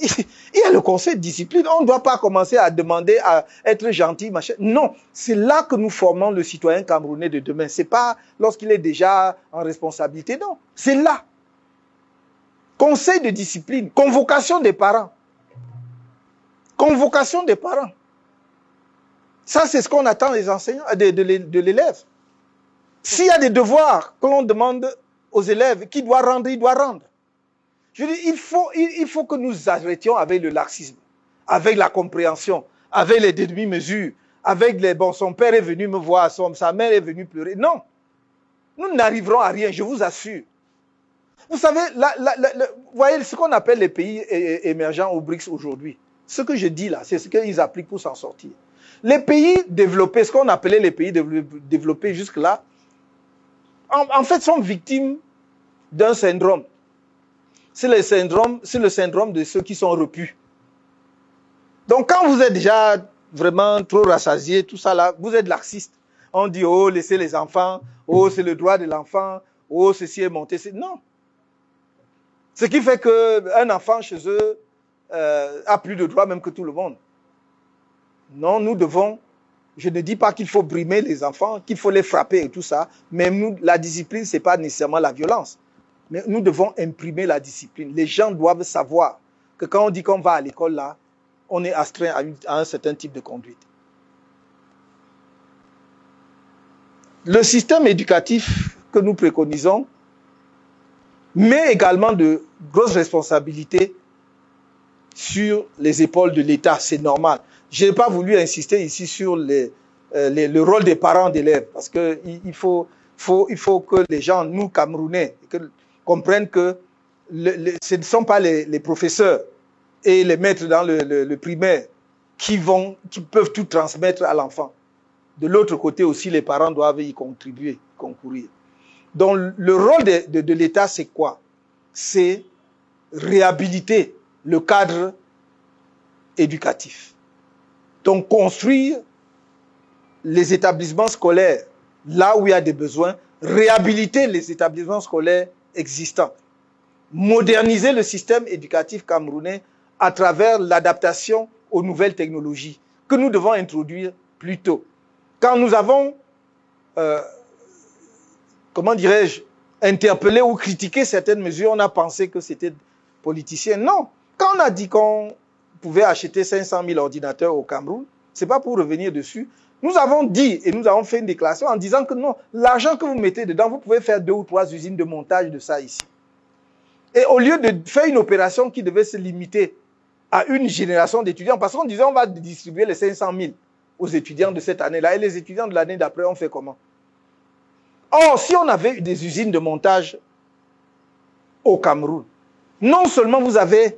il y a le conseil de discipline. On ne doit pas commencer à demander à être gentil, machin. Non, c'est là que nous formons le citoyen camerounais de demain. Ce n'est pas lorsqu'il est déjà en responsabilité, non. C'est là. Conseil de discipline, convocation des parents. Convocation des parents. Ça, c'est ce qu'on attend des enseignants, de l'élève. S'il y a des devoirs que l'on demande aux élèves, qui doit rendre, il doit rendre. Je dis, il faut que nous arrêtions avec le laxisme, avec la compréhension, avec les demi-mesures, avec les... Bon, son père est venu me voir, sa mère est venue pleurer. Non. Nous n'arriverons à rien, je vous assure. Vous savez, vous voyez ce qu'on appelle les pays émergents aux BRICS aujourd'hui. Ce que je dis là, c'est ce qu'ils appliquent pour s'en sortir. Les pays développés, ce qu'on appelait les pays développés jusque-là, en fait, sont victimes d'un syndrome. C'est le syndrome de ceux qui sont repus. Donc, quand vous êtes déjà vraiment trop rassasié, tout ça là, vous êtes laxiste. On dit, oh, laissez les enfants, oh, c'est le droit de l'enfant, oh, ceci est monté. Non. Ce qui fait qu'un enfant chez eux a plus de droits même que tout le monde. Non, nous devons, je ne dis pas qu'il faut brimer les enfants, qu'il faut les frapper et tout ça, mais nous, la discipline, ce n'est pas nécessairement la violence. Mais nous devons imprimer la discipline. Les gens doivent savoir que quand on dit qu'on va à l'école là, on est astreint à un certain type de conduite. Le système éducatif que nous préconisons met également de grosses responsabilités sur les épaules de l'État, c'est normal. Je n'ai pas voulu insister ici sur le rôle des parents d'élèves, parce qu'il faut que les gens, nous Camerounais, comprennent que ce ne sont pas les professeurs et les maîtres dans le primaire qui peuvent tout transmettre à l'enfant. De l'autre côté aussi, les parents doivent y contribuer, concourir. Donc le rôle de l'État, c'est quoi? C'est réhabiliter le cadre éducatif. Donc construire les établissements scolaires là où il y a des besoins, réhabiliter les établissements scolaires existants, moderniser le système éducatif camerounais à travers l'adaptation aux nouvelles technologies que nous devons introduire plus tôt. Quand nous avons, comment dirais-je, interpellé ou critiqué certaines mesures, on a pensé que c'était politicien. Non. Quand on a dit qu'on pouvait acheter 500 000 ordinateurs au Cameroun, ce n'est pas pour revenir dessus. Nous avons dit et nous avons fait une déclaration en disant que non, l'argent que vous mettez dedans, vous pouvez faire 2 ou 3 usines de montage de ça ici. Et au lieu de faire une opération qui devait se limiter à une génération d'étudiants, parce qu'on disait on va distribuer les 500 000 aux étudiants de cette année-là, et les étudiants de l'année d'après, on fait comment? Or, si on avait des usines de montage au Cameroun, non seulement vous avez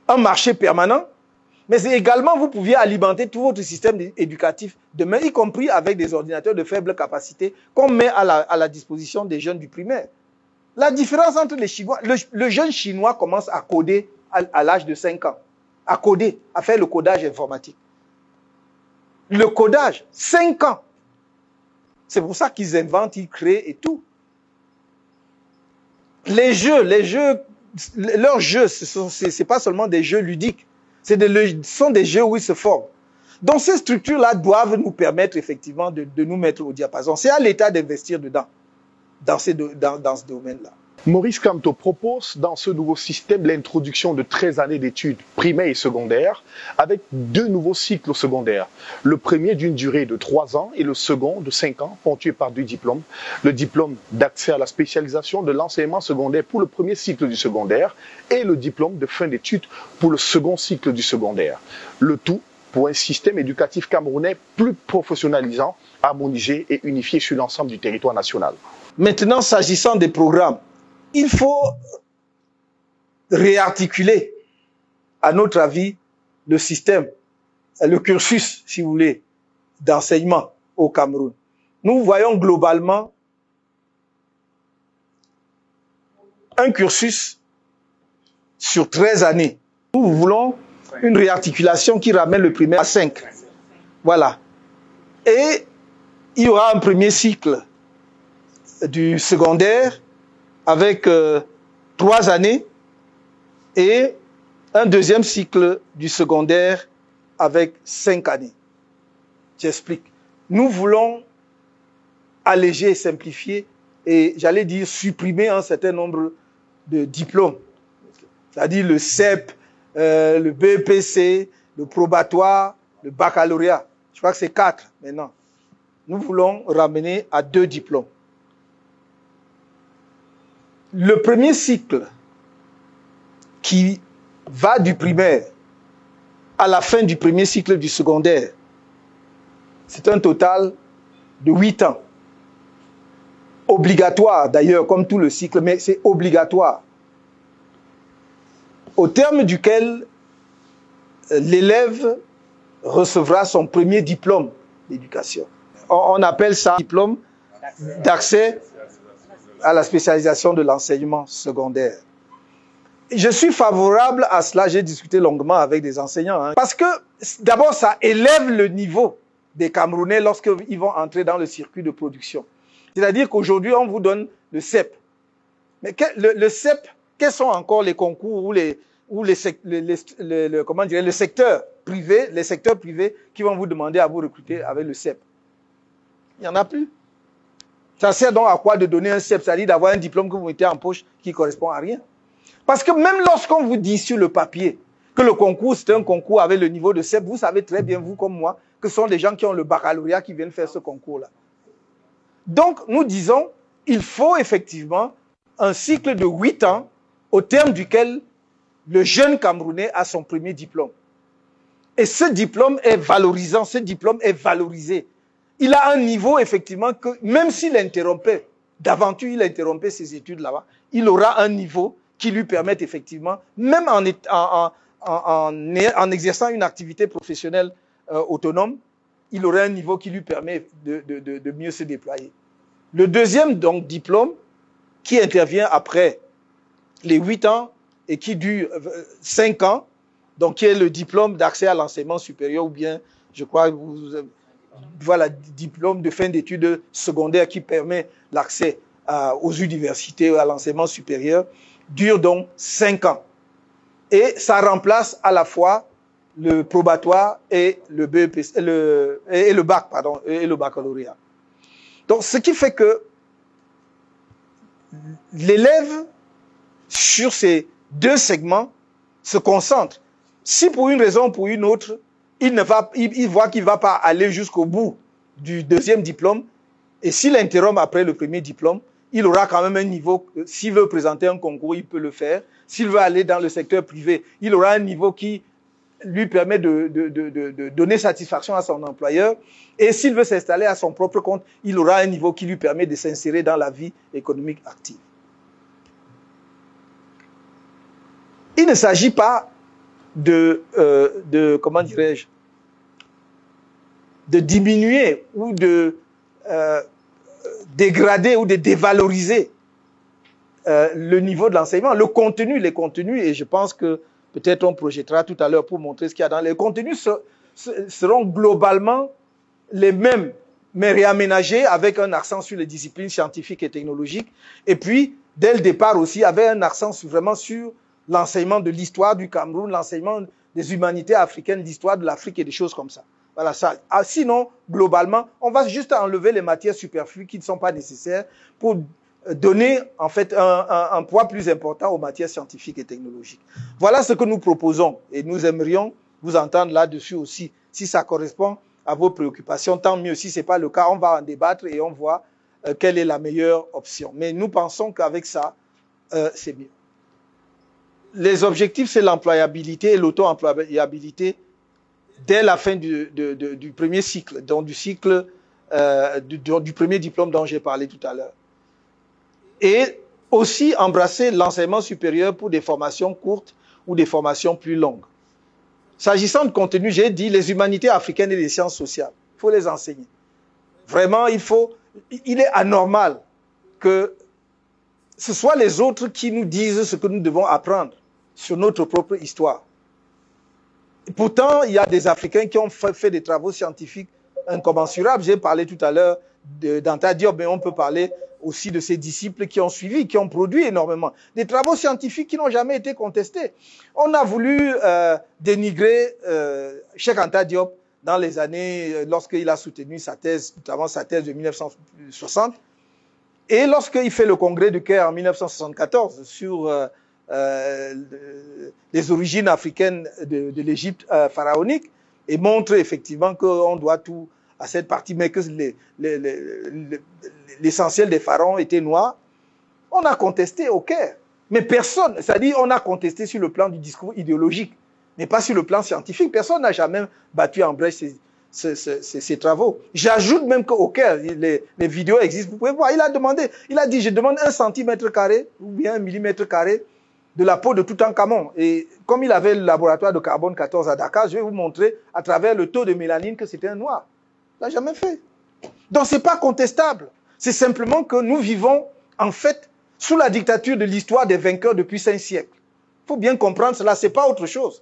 un marché permanent, mais également vous pouviez alimenter tout votre système éducatif demain, y compris avec des ordinateurs de faible capacité qu'on met à la disposition des jeunes du primaire. La différence entre les Chinois, le jeune Chinois commence à coder à l'âge de 5 ans, à coder, à faire le codage informatique. Le codage, 5 ans. C'est pour ça qu'ils inventent, ils créent et tout. Leurs jeux, ce n'est pas seulement des jeux ludiques, ce sont des jeux où ils se forment. Donc ces structures-là doivent nous permettre effectivement de nous mettre au diapason. C'est à l'État d'investir dedans. dans ce domaine-là. Maurice Kamto propose dans ce nouveau système l'introduction de 13 années d'études primaires et secondaires avec 2 nouveaux cycles secondaires. Le premier d'une durée de 3 ans et le second de 5 ans, ponctué par 2 diplômes. Le diplôme d'accès à la spécialisation de l'enseignement secondaire pour le premier cycle du secondaire et le diplôme de fin d'études pour le second cycle du secondaire. Le tout pour un système éducatif camerounais plus professionnalisant, harmonisé et unifié sur l'ensemble du territoire national. Maintenant, s'agissant des programmes, il faut réarticuler, à notre avis, le système, le cursus, si vous voulez, d'enseignement au Cameroun. Nous voyons globalement un cursus sur 13 années. Nous voulons une réarticulation qui ramène le primaire à 5. Voilà. Et il y aura un premier cycle du secondaire avec 3 années et un deuxième cycle du secondaire avec 5 années. J'explique. Nous voulons alléger, simplifier et, j'allais dire, supprimer un certain nombre de diplômes. C'est-à-dire le CEP, le BEPC, le probatoire, le baccalauréat. Je crois que c'est 4 maintenant. Nous voulons ramener à 2 diplômes. Le premier cycle qui va du primaire à la fin du premier cycle du secondaire, c'est un total de 8 ans. Obligatoire d'ailleurs, comme tout le cycle, mais c'est obligatoire. Au terme duquel l'élève recevra son premier diplôme d'éducation. On appelle ça diplôme d'accès à la spécialisation de l'enseignement secondaire. Je suis favorable à cela, j'ai discuté longuement avec des enseignants, parce que d'abord ça élève le niveau des Camerounais lorsqu'ils vont entrer dans le circuit de production. C'est-à-dire qu'aujourd'hui on vous donne le CEP. Mais le CEP, quels sont encore les concours ou le secteur privé, les secteurs privés qui vont vous demander à vous recruter avec le CEP? Il n'y en a plus. Ça sert donc à quoi de donner un CEP, c'est-à-dire d'avoir un diplôme que vous mettez en poche qui ne correspond à rien? Parce que même lorsqu'on vous dit sur le papier que le concours, c'est un concours avec le niveau de CEP, vous savez très bien, vous comme moi, que ce sont des gens qui ont le baccalauréat qui viennent faire ce concours-là. Donc, nous disons, il faut effectivement un cycle de 8 ans au terme duquel le jeune Camerounais a son premier diplôme. Et ce diplôme est valorisant, ce diplôme est valorisé. Il a un niveau, effectivement, que même s'il interrompait, d'aventure il interrompait ses études là-bas, il aura un niveau qui lui permette effectivement, même en exerçant une activité professionnelle autonome, il aurait un niveau qui lui permet de mieux se déployer. Le deuxième donc, diplôme, qui intervient après les 8 ans et qui dure 5 ans, donc qui est le diplôme d'accès à l'enseignement supérieur ou bien, je crois, voilà, diplôme de fin d'études secondaires qui permet l'accès aux universités, à l'enseignement supérieur, dure donc 5 ans. Et ça remplace à la fois le probatoire et le BEPC, et le bac, pardon, et le baccalauréat. Donc, ce qui fait que l'élève, sur ces 2 segments, se concentre. Si pour une raison ou pour une autre, il voit qu'il ne va pas aller jusqu'au bout du deuxième diplôme, et s'il interrompt après le premier diplôme, il aura quand même un niveau, s'il veut présenter un concours, il peut le faire. S'il veut aller dans le secteur privé, il aura un niveau qui lui permet de donner satisfaction à son employeur. Et s'il veut s'installer à son propre compte, il aura un niveau qui lui permet de s'insérer dans la vie économique active. Il ne s'agit pas comment dirais-je, de diminuer ou de dégrader ou de dévaloriser le niveau de l'enseignement, les contenus, et je pense que peut-être on projettera tout à l'heure pour montrer ce qu'il y a dans les contenus, seront globalement les mêmes, mais réaménagés avec un accent sur les disciplines scientifiques et technologiques, et puis dès le départ aussi avec un accent vraiment sur l'enseignement de l'histoire du Cameroun, l'enseignement des humanités africaines, l'histoire de l'Afrique et des choses comme ça. Voilà ça. Sinon, globalement, on va juste enlever les matières superflues qui ne sont pas nécessaires pour donner en fait un poids plus important aux matières scientifiques et technologiques. Voilà ce que nous proposons et nous aimerions vous entendre là-dessus aussi. Si ça correspond à vos préoccupations, tant mieux. Si ce n'est pas le cas, on va en débattre et on voit quelle est la meilleure option. Mais nous pensons qu'avec ça, c'est mieux. Les objectifs, c'est l'employabilité et l'auto-employabilité dès la fin du premier cycle, donc du cycle du premier diplôme dont j'ai parlé tout à l'heure. Et aussi embrasser l'enseignement supérieur pour des formations courtes ou des formations plus longues. S'agissant de contenu, j'ai dit les humanités africaines et les sciences sociales. Il faut les enseigner. Vraiment, il est anormal que ce soit les autres qui nous disent ce que nous devons apprendre sur notre propre histoire. Et pourtant, il y a des Africains qui ont fait des travaux scientifiques incommensurables. J'ai parlé tout à l'heure d'Anta Diop, mais on peut parler aussi de ses disciples qui ont suivi, qui ont produit énormément. Des travaux scientifiques qui n'ont jamais été contestés. On a voulu dénigrer Cheikh Anta Diop dans les années, lorsqu'il a soutenu sa thèse, notamment sa thèse de 1960. Et lorsqu'il fait le congrès du Caire en 1974 sur les origines africaines de l'Égypte pharaonique, et montre effectivement qu'on doit tout à cette partie, mais que l'essentiel des pharaons était noir, on a contesté au Caire. Mais personne, c'est-à-dire on a contesté sur le plan du discours idéologique, mais pas sur le plan scientifique. Personne n'a jamais battu en brèche ces travaux. J'ajoute même qu'au Caire, les vidéos existent, vous pouvez voir, il a dit, je demande 1 cm² ou bien 1 mm² de la peau de Toutankhamon. Et comme il avait le laboratoire de carbone 14 à Dakar, je vais vous montrer à travers le taux de mélanine que c'était un noir. Il n'a jamais fait. Donc ce n'est pas contestable. C'est simplement que nous vivons, en fait, sous la dictature de l'histoire des vainqueurs depuis 5 siècles. Il faut bien comprendre cela, ce n'est pas autre chose.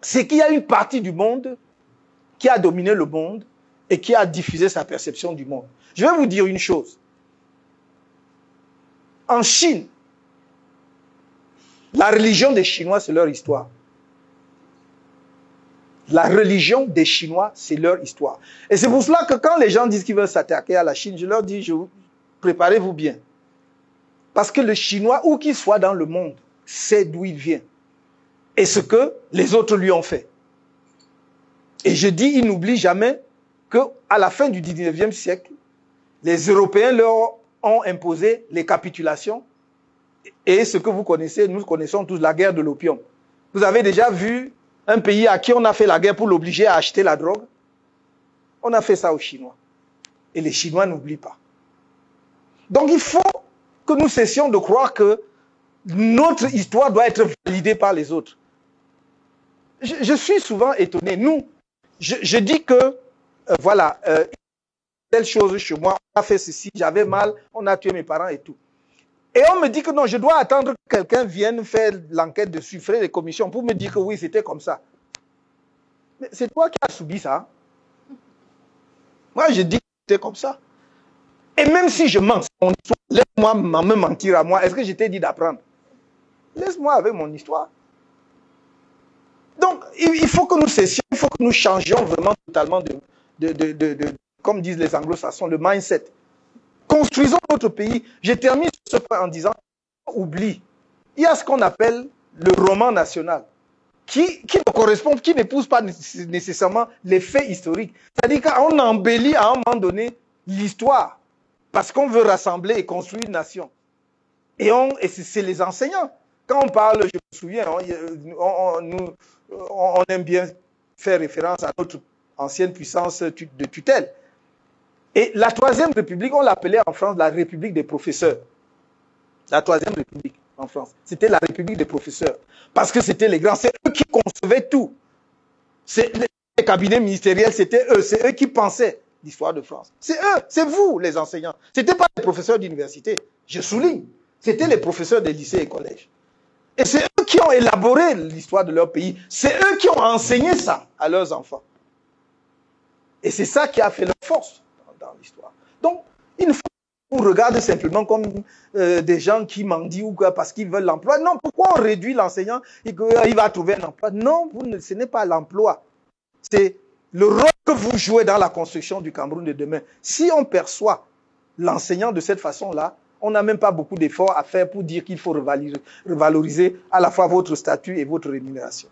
C'est qu'il y a une partie du monde qui a dominé le monde et qui a diffusé sa perception du monde. Je vais vous dire une chose. En Chine, la religion des Chinois, c'est leur histoire. La religion des Chinois, c'est leur histoire. Et c'est pour cela que quand les gens disent qu'ils veulent s'attaquer à la Chine, je leur dis, préparez-vous bien. Parce que le Chinois, où qu'il soit dans le monde, sait d'où il vient. Et ce que les autres lui ont fait. Et je dis, il n'oublie jamais qu'à la fin du 19e siècle, les Européens leur ont imposé les capitulations. Et ce que vous connaissez, nous connaissons tous la guerre de l'opium. Vous avez déjà vu un pays à qui on a fait la guerre pour l'obliger à acheter la drogue? On a fait ça aux Chinois. Et les Chinois n'oublient pas. Donc il faut que nous cessions de croire que notre histoire doit être validée par les autres. Je suis souvent étonné. Nous, je dis que, voilà, telle chose chez moi, on a fait ceci, j'avais mal, on a tué mes parents et tout. Et on me dit que non, je dois attendre que quelqu'un vienne faire l'enquête dessus, faire des commissions pour me dire que oui, c'était comme ça. Mais c'est toi qui as subi ça. Moi, je dis que c'était comme ça. Et même si je mens, laisse-moi me mentir à moi. Est-ce que je t'ai dit d'apprendre? Laisse-moi avec mon histoire. Donc, il faut que nous cessions, il faut que nous changions vraiment totalement comme disent les anglo-saxons, le mindset. Construisons notre pays. Je termine ce point en disant, oublie. Il y a ce qu'on appelle le roman national, qui ne correspond, qui n'épouse pas nécessairement les faits historiques. C'est-à-dire qu'on embellit à un moment donné l'histoire, parce qu'on veut rassembler et construire une nation. Et c'est les enseignants. Quand on parle, je me souviens, on aime bien faire référence à notre ancienne puissance de tutelle. Et la Troisième République, on l'appelait en France la République des professeurs. La Troisième République en France, c'était la République des professeurs. Parce que c'était les grands, c'est eux qui concevaient tout. Les cabinets ministériels, c'était eux, c'est eux qui pensaient l'histoire de France. C'est eux, c'est vous les enseignants. Ce n'étaient pas les professeurs d'université, je souligne. C'était les professeurs des lycées et collèges. Et c'est eux qui ont élaboré l'histoire de leur pays. C'est eux qui ont enseigné ça à leurs enfants. Et c'est ça qui a fait leur force dans l'histoire. Donc, il ne faut pas qu'on regarde simplement comme des gens qui mendient ou quoi parce qu'ils veulent l'emploi. Non, pourquoi on réduit l'enseignant et qu'il va trouver un emploi? Non, ce n'est pas l'emploi. C'est le rôle que vous jouez dans la construction du Cameroun de demain. Si on perçoit l'enseignant de cette façon-là, on n'a même pas beaucoup d'efforts à faire pour dire qu'il faut revaloriser à la fois votre statut et votre rémunération.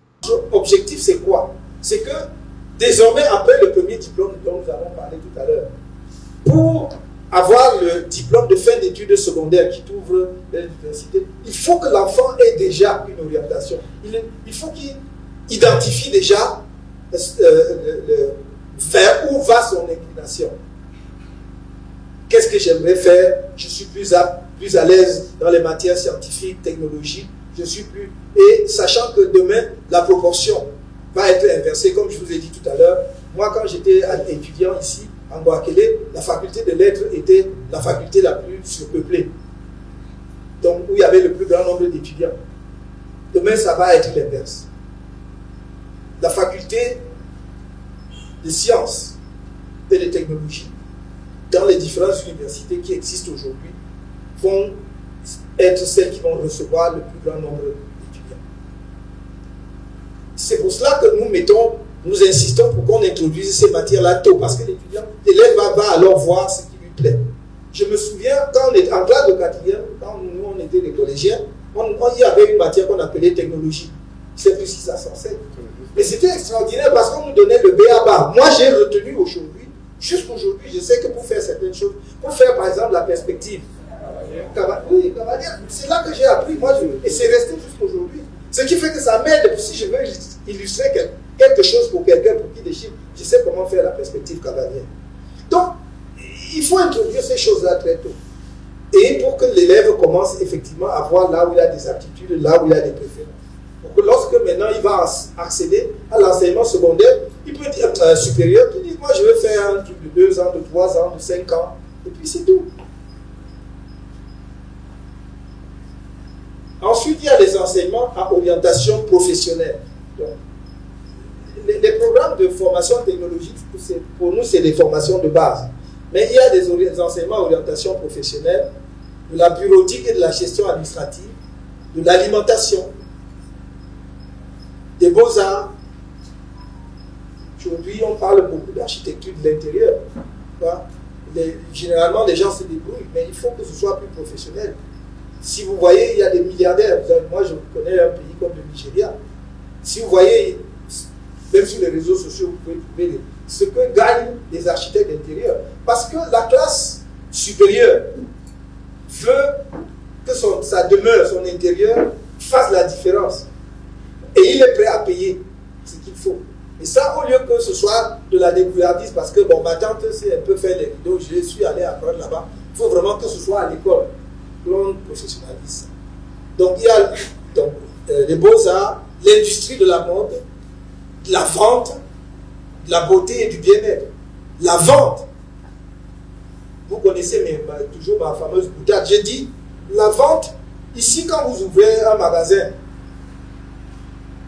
L'objectif, c'est quoi? C'est que désormais, après le premier diplôme dont nous avons parlé tout à l'heure, pour avoir le diplôme de fin d'études secondaires qui t'ouvre l'université, il faut que l'enfant ait déjà une orientation. Il faut qu'il identifie déjà vers où va son inclination. Qu'est-ce que j'aimerais faire? Je suis plus à l'aise dans les matières scientifiques, technologiques, je suis plus... Et sachant que demain, la proportion va être inversée, comme je vous ai dit tout à l'heure. Moi, quand j'étais étudiant ici, en Boakele, la faculté de lettres était la faculté la plus surpeuplée. Donc, où il y avait le plus grand nombre d'étudiants. Demain, ça va être l'inverse. La faculté de sciences et de technologies dans les différentes universités qui existent aujourd'hui vont être celles qui vont recevoir le plus grand nombre d'étudiants. C'est pour cela que nous insistons pour qu'on introduise ces matières-là tôt, parce que l'élève va alors voir ce qui lui plaît. Je me souviens, quand on était en classe de 4e, quand nous on était des collégiens, il y avait une matière qu'on appelait technologie. Je ne sais plus si ça s'en sait. Mais c'était extraordinaire parce qu'on nous donnait le B.A.B.A. Moi, j'ai retenu aujourd'hui, jusqu'aujourd'hui, je sais que pour faire certaines choses, pour faire par exemple la perspective, oui, c'est là que j'ai appris, et c'est resté jusqu'aujourd'hui. Ce qui fait que ça m'aide, si je veux illustrer quelque chose pour quelqu'un, pour qui des chiffres, je sais comment faire la perspective cavalière. Donc, il faut introduire ces choses-là très tôt. Et pour que l'élève commence effectivement à voir là où il a des aptitudes, là où il a des préférences. Pour que lorsque maintenant il va accéder à l'enseignement secondaire, il peut dire supérieur, il dit, moi je vais faire un truc de 2 ans, de 3 ans, de 5 ans, et puis c'est tout. Ensuite, il y a les enseignements à orientation professionnelle. Donc, les programmes de formation technologique, pour nous, c'est des formations de base. Mais il y a des enseignements à orientation professionnelle, de la bureautique et de la gestion administrative, de l'alimentation, des beaux-arts. Aujourd'hui, on parle beaucoup d'architecture de l'intérieur. Généralement, les gens se débrouillent, mais il faut que ce soit plus professionnel. Si vous voyez, il y a des milliardaires. Moi, je connais un pays comme le Nigeria. Si vous voyez, même sur les réseaux sociaux, vous pouvez trouver ce que gagnent les architectes d'intérieur. Parce que la classe supérieure veut que sa demeure, son intérieur, fasse la différence. Et il est prêt à payer ce qu'il faut. Et ça, au lieu que ce soit de la débrouillardise, parce que bon, ma tante sait un peu faire les rideaux, je suis allé apprendre là-bas, il faut vraiment que ce soit à l'école. On professionnalise. Donc il y a les beaux-arts, l'industrie de la mode, de la vente, de la beauté et du bien-être. La vente. Vous connaissez toujours ma fameuse boutade. J'ai dit, la vente, ici quand vous ouvrez un magasin,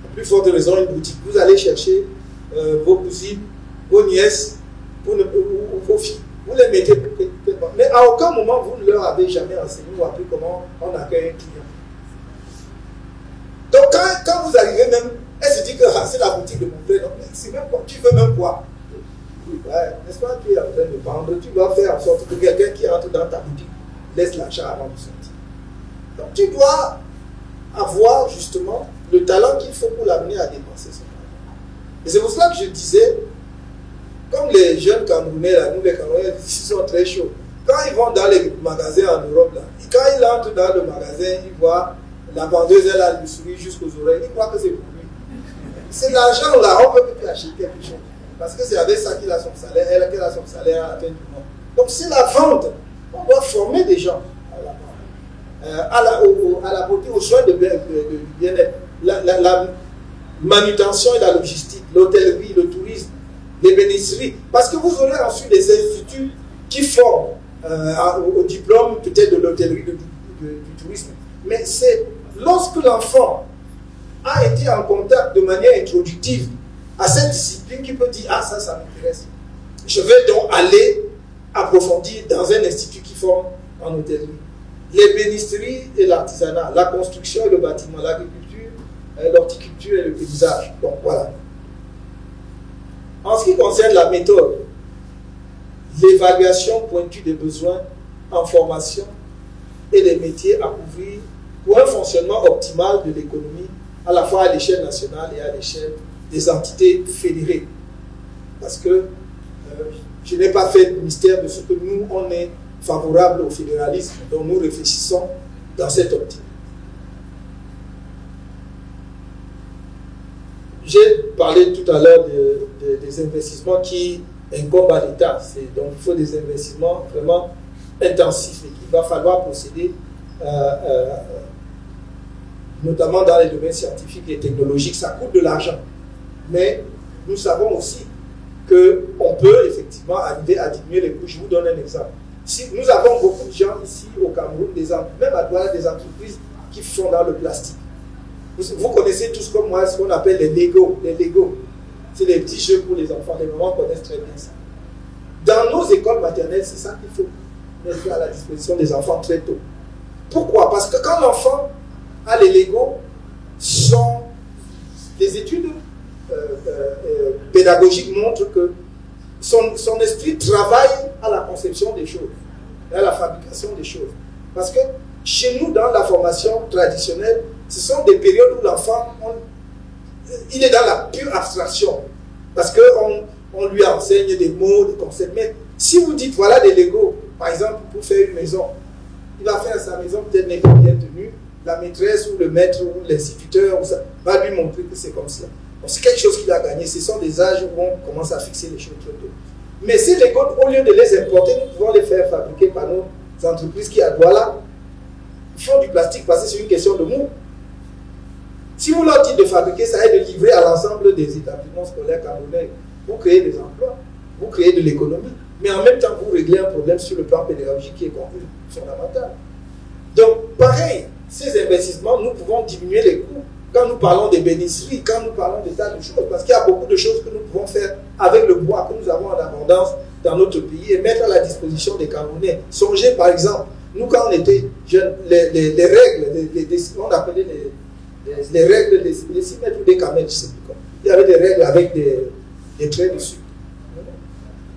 à plus forte raison une boutique, vous allez chercher vos cousines, vos nièces, vos filles. Vous les mettez, mais à aucun moment vous ne leur avez jamais enseigné ou appris comment on accueille un client. Donc quand vous arrivez même, elle se dit que c'est la boutique de mon père, c'est même quoi, tu veux même quoi? Ouais, n'est-ce pas, tu es en train de vendre, tu dois faire en sorte que quelqu'un qui entre dans ta boutique laisse l'argent avant de sortir. Donc tu dois avoir justement le talent qu'il faut pour l'amener à dépenser son argent. Et c'est pour cela que je disais, comme les jeunes Camerounais, là, nous les Camerounais, ils sont très chauds. Quand ils vont dans les magasins en Europe, là, quand ils entrent dans le magasin, ils voient la vendeuse, elle a le sourire jusqu'aux oreilles, ils croient que c'est pour lui. C'est l'argent là, on peut plus acheter quelque chose. Parce que c'est avec ça qu'il a son salaire, elle qu'elle a son salaire à la fin du mois. Donc c'est la vente. On doit former des gens à la beauté, aux soins de bien-être, la manutention et la logistique, l'hôtellerie, le tourisme, les bénéficeries. Parce que vous aurez ensuite des instituts qui forment au diplôme peut-être de l'hôtellerie, du tourisme. Mais c'est lorsque l'enfant a été en contact de manière introductive à cette discipline qu'il peut dire « Ah, ça m'intéresse. Je vais donc aller approfondir dans un institut qui forme en hôtellerie. » Les bénisteries et l'artisanat, la construction et le bâtiment, l'agriculture, l'horticulture et le paysage. Donc voilà. En ce qui concerne la méthode, l'évaluation pointue des besoins en formation et les métiers à couvrir pour un fonctionnement optimal de l'économie, à la fois à l'échelle nationale et à l'échelle des entités fédérées. Parce que je n'ai pas fait de mystère de ce que nous, on est favorable au fédéralisme, dont nous réfléchissons dans cette optique. J'ai parlé tout à l'heure des investissements qui incombent à l'État. Donc il faut des investissements vraiment intensifs et qu'il va falloir procéder, notamment dans les domaines scientifiques et technologiques. Ça coûte de l'argent. Mais nous savons aussi qu'on peut effectivement arriver à diminuer les coûts. Je vous donne un exemple. Si nous avons beaucoup de gens ici au Cameroun, même à Douala, des entreprises qui sont dans le plastique. Vous connaissez tous comme moi ce qu'on appelle les Lego. Les Lego, c'est les petits jeux pour les enfants. Les mamans connaissent très bien ça. Dans nos écoles maternelles, c'est ça qu'il faut mettre à la disposition des enfants très tôt. Pourquoi? Parce que quand l'enfant a les Lego, les études pédagogiques montrent que son esprit travaille à la conception des choses, à la fabrication des choses. Parce que chez nous, dans la formation traditionnelle, ce sont des périodes où l'enfant, il est dans la pure abstraction. Parce qu'on lui enseigne des mots, des concepts. Mais si vous dites, voilà des Legos, par exemple, pour faire une maison, il va faire sa maison, peut-être n'est pas bien tenue. La maîtresse ou le maître ou l'instituteur va lui montrer que c'est comme ça. C'est quelque chose qu'il a gagné. Ce sont des âges où on commence à fixer les choses très tôt. Mais ces Legos, au lieu de les importer, nous pouvons les faire fabriquer par nos entreprises qui, à Douala, font du plastique parce que c'est une question de mots. Si vous leur dites de fabriquer, ça est de livrer à l'ensemble des établissements scolaires camerounais. Vous créez des emplois, vous créez de l'économie, mais en même temps, vous réglez un problème sur le plan pédagogique qui est fondamental. Donc, pareil, ces investissements, nous pouvons diminuer les coûts quand nous parlons des bénisseries, quand nous parlons des tas de choses, parce qu'il y a beaucoup de choses que nous pouvons faire avec le bois que nous avons en abondance dans notre pays et mettre à la disposition des Camerounais. Songez par exemple, nous quand on était jeunes, les règles, on appelait les règles des 6 mètres ou des camèches, je ne sais plus quoi. Il y avait des règles avec des traits dessus.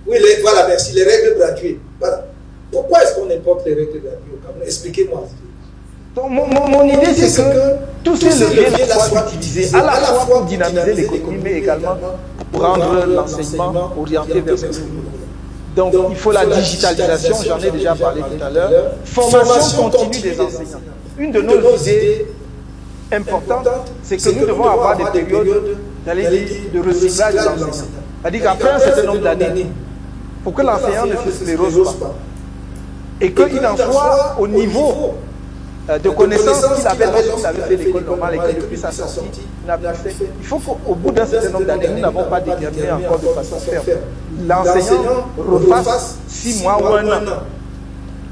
Oui, voilà, merci, les règles graduées. Voilà. Pourquoi est-ce qu'on importe les règles graduées au Cameroun? Expliquez-moi. Donc, mon idée, c'est que tous ces leviers soient utilisés à la fois pour dynamiser l'économie, mais également pour rendre l'enseignement orienté vers ce que nous voulons. Donc, il faut la digitalisation, j'en ai déjà parlé tout à l'heure, formation continue des enseignants. Une de nos idées importantes, c'est que nous devons avoir des périodes de recyclage de l'enseignant. C'est-à-dire qu'après un certain nombre d'années, pour que l'enseignant ne se sclérose pas, et qu'il en soit au niveau de connaissances qu'il avait lorsqu'il avait fait l'école normale et que depuis sa sortie, il faut qu'au bout d'un certain nombre d'années, nous n'avons pas déterminé encore de façon ferme. L'enseignant refasse 6 mois ou 1 an,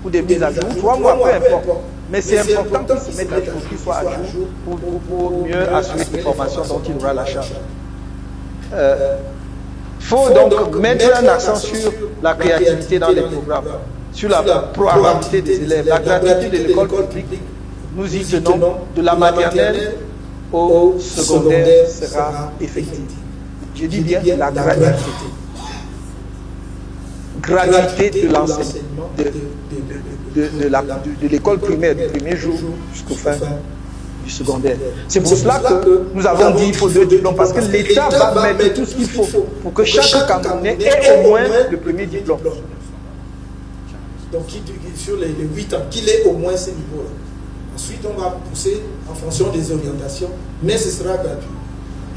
ou des mises à jour, 3 mois, peu importe. Mais c'est important qu'il se mette à jour, qu'il soit à jour pour mieux assurer une formation dont il aura la charge. Il faut donc mettre un accent sur la créativité dans les programmes, sur la proactivité des élèves, la gratuité de l'école publique. Nous y tenons, de la maternelle au secondaire sera effective. Je dis bien la gratuité. Gratuité de l'enseignement, de l'école primaire, du premier jour jusqu'au fin du secondaire. C'est pour cela que nous avons dit qu'il faut 2 diplômes, parce que l'État va mettre tout ce qu'il faut pour que chaque Camerounais ait au moins le premier diplôme. Donc, sur les 8 ans, qu'il ait au moins ces niveaux-là. Ensuite, on va pousser en fonction des orientations, mais ce sera gratuit.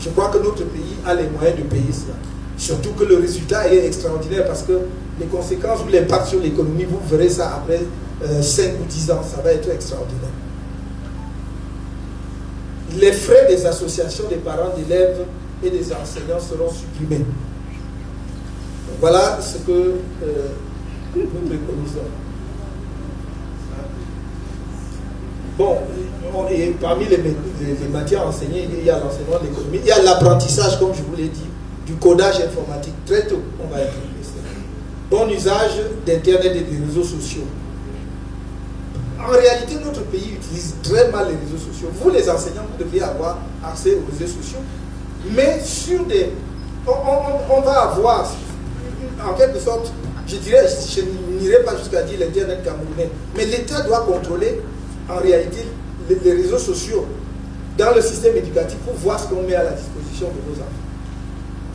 Je crois que notre pays a les moyens de payer cela. Surtout que le résultat est extraordinaire parce que les conséquences ou l'impact sur l'économie, vous verrez ça après 5 ou 10 ans, ça va être extraordinaire. Les frais des associations des parents d'élèves et des enseignants seront supprimés. Donc voilà ce que nous préconisons. Bon, et parmi les matières enseignées, il y a l'enseignement de l'économie, il y a l'apprentissage, comme je vous l'ai dit, du codage informatique. Très tôt, on va être bon usage d'Internet et des réseaux sociaux. En réalité, notre pays utilise très mal les réseaux sociaux. Vous, les enseignants, vous devriez avoir accès aux réseaux sociaux. Mais sur des... On va avoir, en quelque sorte, je n'irai pas jusqu'à dire l'Internet camerounais, mais l'État doit contrôler en réalité les réseaux sociaux dans le système éducatif pour voir ce qu'on met à la disposition de nos enfants.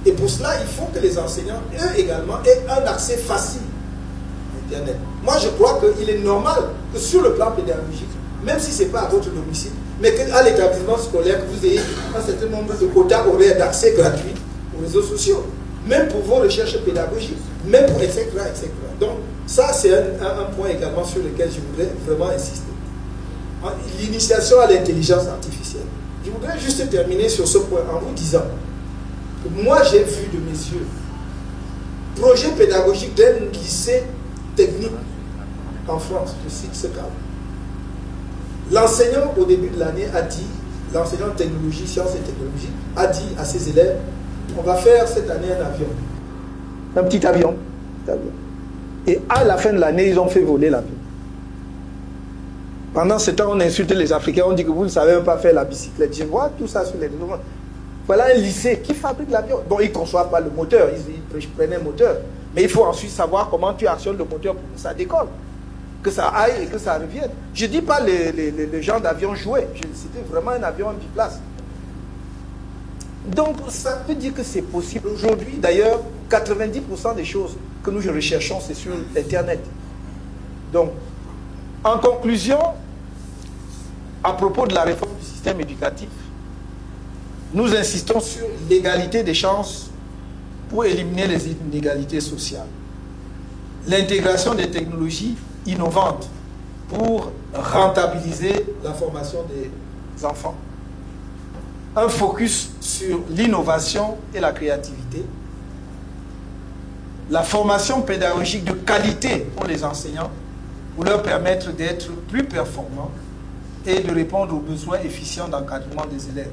Et pour cela, il faut que les enseignants, eux également, aient un accès facile à Internet. Moi, je crois qu'il est normal que sur le plan pédagogique, même si ce n'est pas à votre domicile, mais qu'à l'établissement scolaire, que vous ayez un certain nombre de quotas horaires d'accès gratuit aux réseaux sociaux, même pour vos recherches pédagogiques, même pour etc. etc. Donc, ça, c'est un point également sur lequel je voudrais vraiment insister. L'initiation à l'intelligence artificielle. Je voudrais juste terminer sur ce point en vous disant que moi, j'ai vu de mes yeux projet pédagogique d'un lycée technique en France, je cite ce cas. L'enseignant, au début de l'année, a dit, l'enseignant de technologie, sciences et technologie, a dit à ses élèves, on va faire cette année un avion. Un petit avion. Et à la fin de l'année, ils ont fait voler l'avion. Pendant ce temps, on insulte les Africains, on dit que vous ne savez même pas faire la bicyclette. Je vois tout ça sur les réseaux. Voilà un lycée qui fabrique l'avion. Bon, ils ne conçoivent pas le moteur, ils prennent un moteur. Mais il faut ensuite savoir comment tu actionnes le moteur pour que ça décolle. Que ça aille et que ça revienne. Je ne dis pas le genre d'avion joué. C'était vraiment un avion en biplace. Donc, ça veut dire que c'est possible. Aujourd'hui, d'ailleurs, 90% des choses que nous recherchons, c'est sur Internet. Donc, en conclusion, à propos de la réforme du système éducatif, nous insistons sur l'égalité des chances pour éliminer les inégalités sociales. L'intégration des technologies innovantes pour rentabiliser la formation des enfants. Un focus sur l'innovation et la créativité. La formation pédagogique de qualité pour les enseignants pour leur permettre d'être plus performants et de répondre aux besoins efficients d'encadrement des élèves.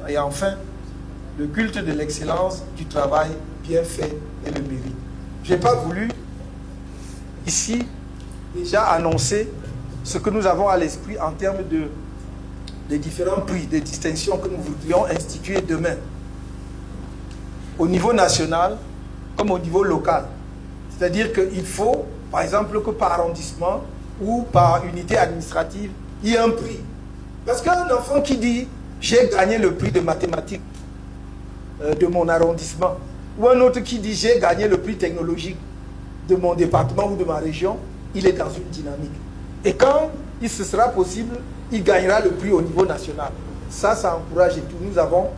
Et enfin, le culte de l'excellence du travail bien fait et le mérite. Je n'ai pas voulu ici déjà annoncer ce que nous avons à l'esprit en termes de différents prix, des distinctions que nous voudrions instituer demain, au niveau national comme au niveau local. C'est-à-dire qu'il faut, par exemple, que par arrondissement ou par unité administrative, il y ait un prix. Parce qu'un enfant qui dit « j'ai gagné le prix de mathématiques de mon arrondissement » ou un autre qui dit « j'ai gagné le prix technologique de mon département ou de ma région », il est dans une dynamique. Et quand il se sera possible, il gagnera le prix au niveau national. Ça encourage et tout. Nous avons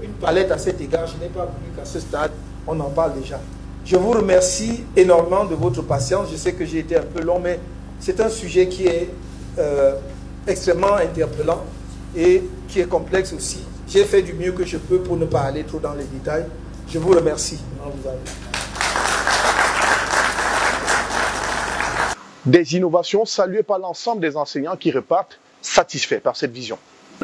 une palette à cet égard. Je n'ai pas voulu qu'à ce stade, on en parle déjà. Je vous remercie énormément de votre patience. Je sais que j'ai été un peu long, mais c'est un sujet qui est extrêmement interpellant et qui est complexe aussi. J'ai fait du mieux que je peux pour ne pas aller trop dans les détails. Je vous remercie. Des innovations saluées par l'ensemble des enseignants qui repartent satisfaits par cette vision.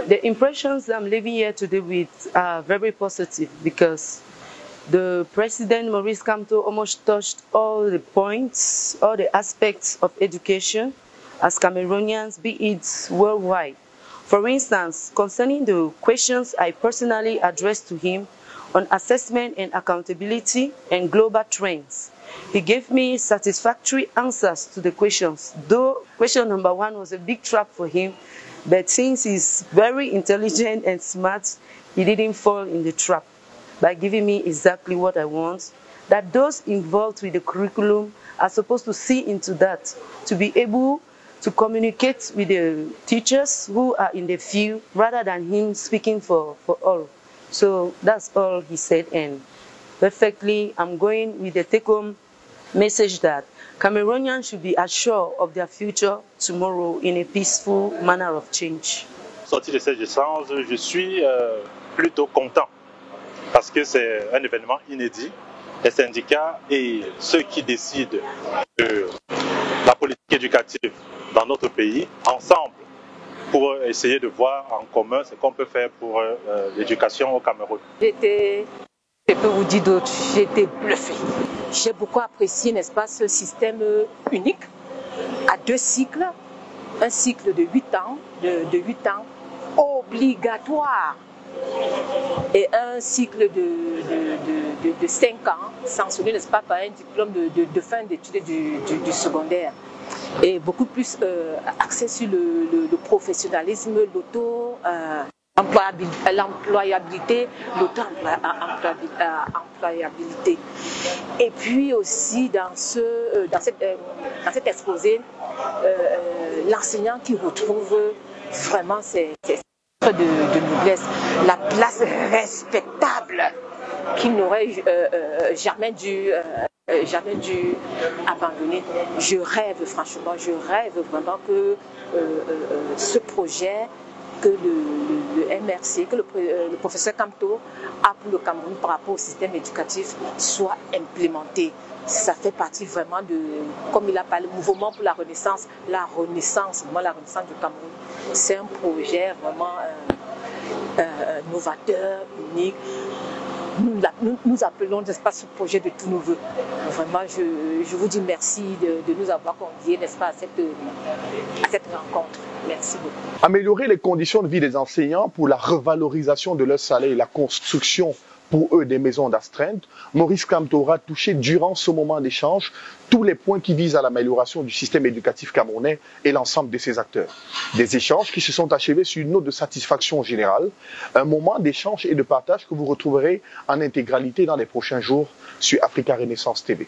The impressions I'm leaving here today with are very positive because the President Maurice Kamto almost touched all the points, all the aspects of education as Cameroonians, be it worldwide. For instance, concerning the questions I personally addressed to him on assessment and accountability and global trends, he gave me satisfactory answers to the questions, though question number 1 was a big trap for him, but since he's very intelligent and smart, he didn't fall in the trap by giving me exactly what I want, that those involved with the curriculum are supposed to see into that, to be able to communicate with the teachers who are in the field rather than him speaking for all. So that's all he said, and perfectly I'm going with the take-home message that Cameroonians should be assured of their future tomorrow in a peaceful manner of change. Sorti de ces échanges, je suis plutôt content parce que c'est un événement inédit. Les syndicats et ceux qui décident de la politique éducative dans notre pays, ensemble, pour essayer de voir en commun ce qu'on peut faire pour l'éducation au Cameroun. Je peux vous dire d'autres, j'étais bluffé. J'ai beaucoup apprécié, n'est-ce pas, ce système unique à 2 cycles, un cycle de 8 ans, obligatoire et un cycle de 5 ans, sanctionné, n'est-ce pas, par un diplôme de fin d'études du secondaire. Et beaucoup plus axé sur le professionnalisme, l'employabilité, l'auto-employabilité. Et puis aussi dans cet exposé, l'enseignant qui retrouve vraiment ses de noblesse, la place respectable qu'il n'aurait jamais dû abandonner. Je rêve franchement, je rêve vraiment que ce projet, que le MRC, que le professeur Kamto a pour le Cameroun par rapport au système éducatif soit implémenté. Ça fait partie vraiment de, comme il a parlé, le mouvement pour la renaissance du Cameroun. C'est un projet vraiment novateur, unique. Nous appelons, n'est-ce pas, ce projet de tout nouveau. Vraiment, je vous dis merci de nous avoir conviés, n'est-ce pas, à cette rencontre. Merci beaucoup. Améliorer les conditions de vie des enseignants pour la revalorisation de leur salaire et la construction pour eux des maisons d'astreinte, Maurice Kamto aura touché durant ce moment d'échange tous les points qui visent à l'amélioration du système éducatif camerounais et l'ensemble de ses acteurs. Des échanges qui se sont achevés sur une note de satisfaction générale, un moment d'échange et de partage que vous retrouverez en intégralité dans les prochains jours sur Africa Renaissance TV.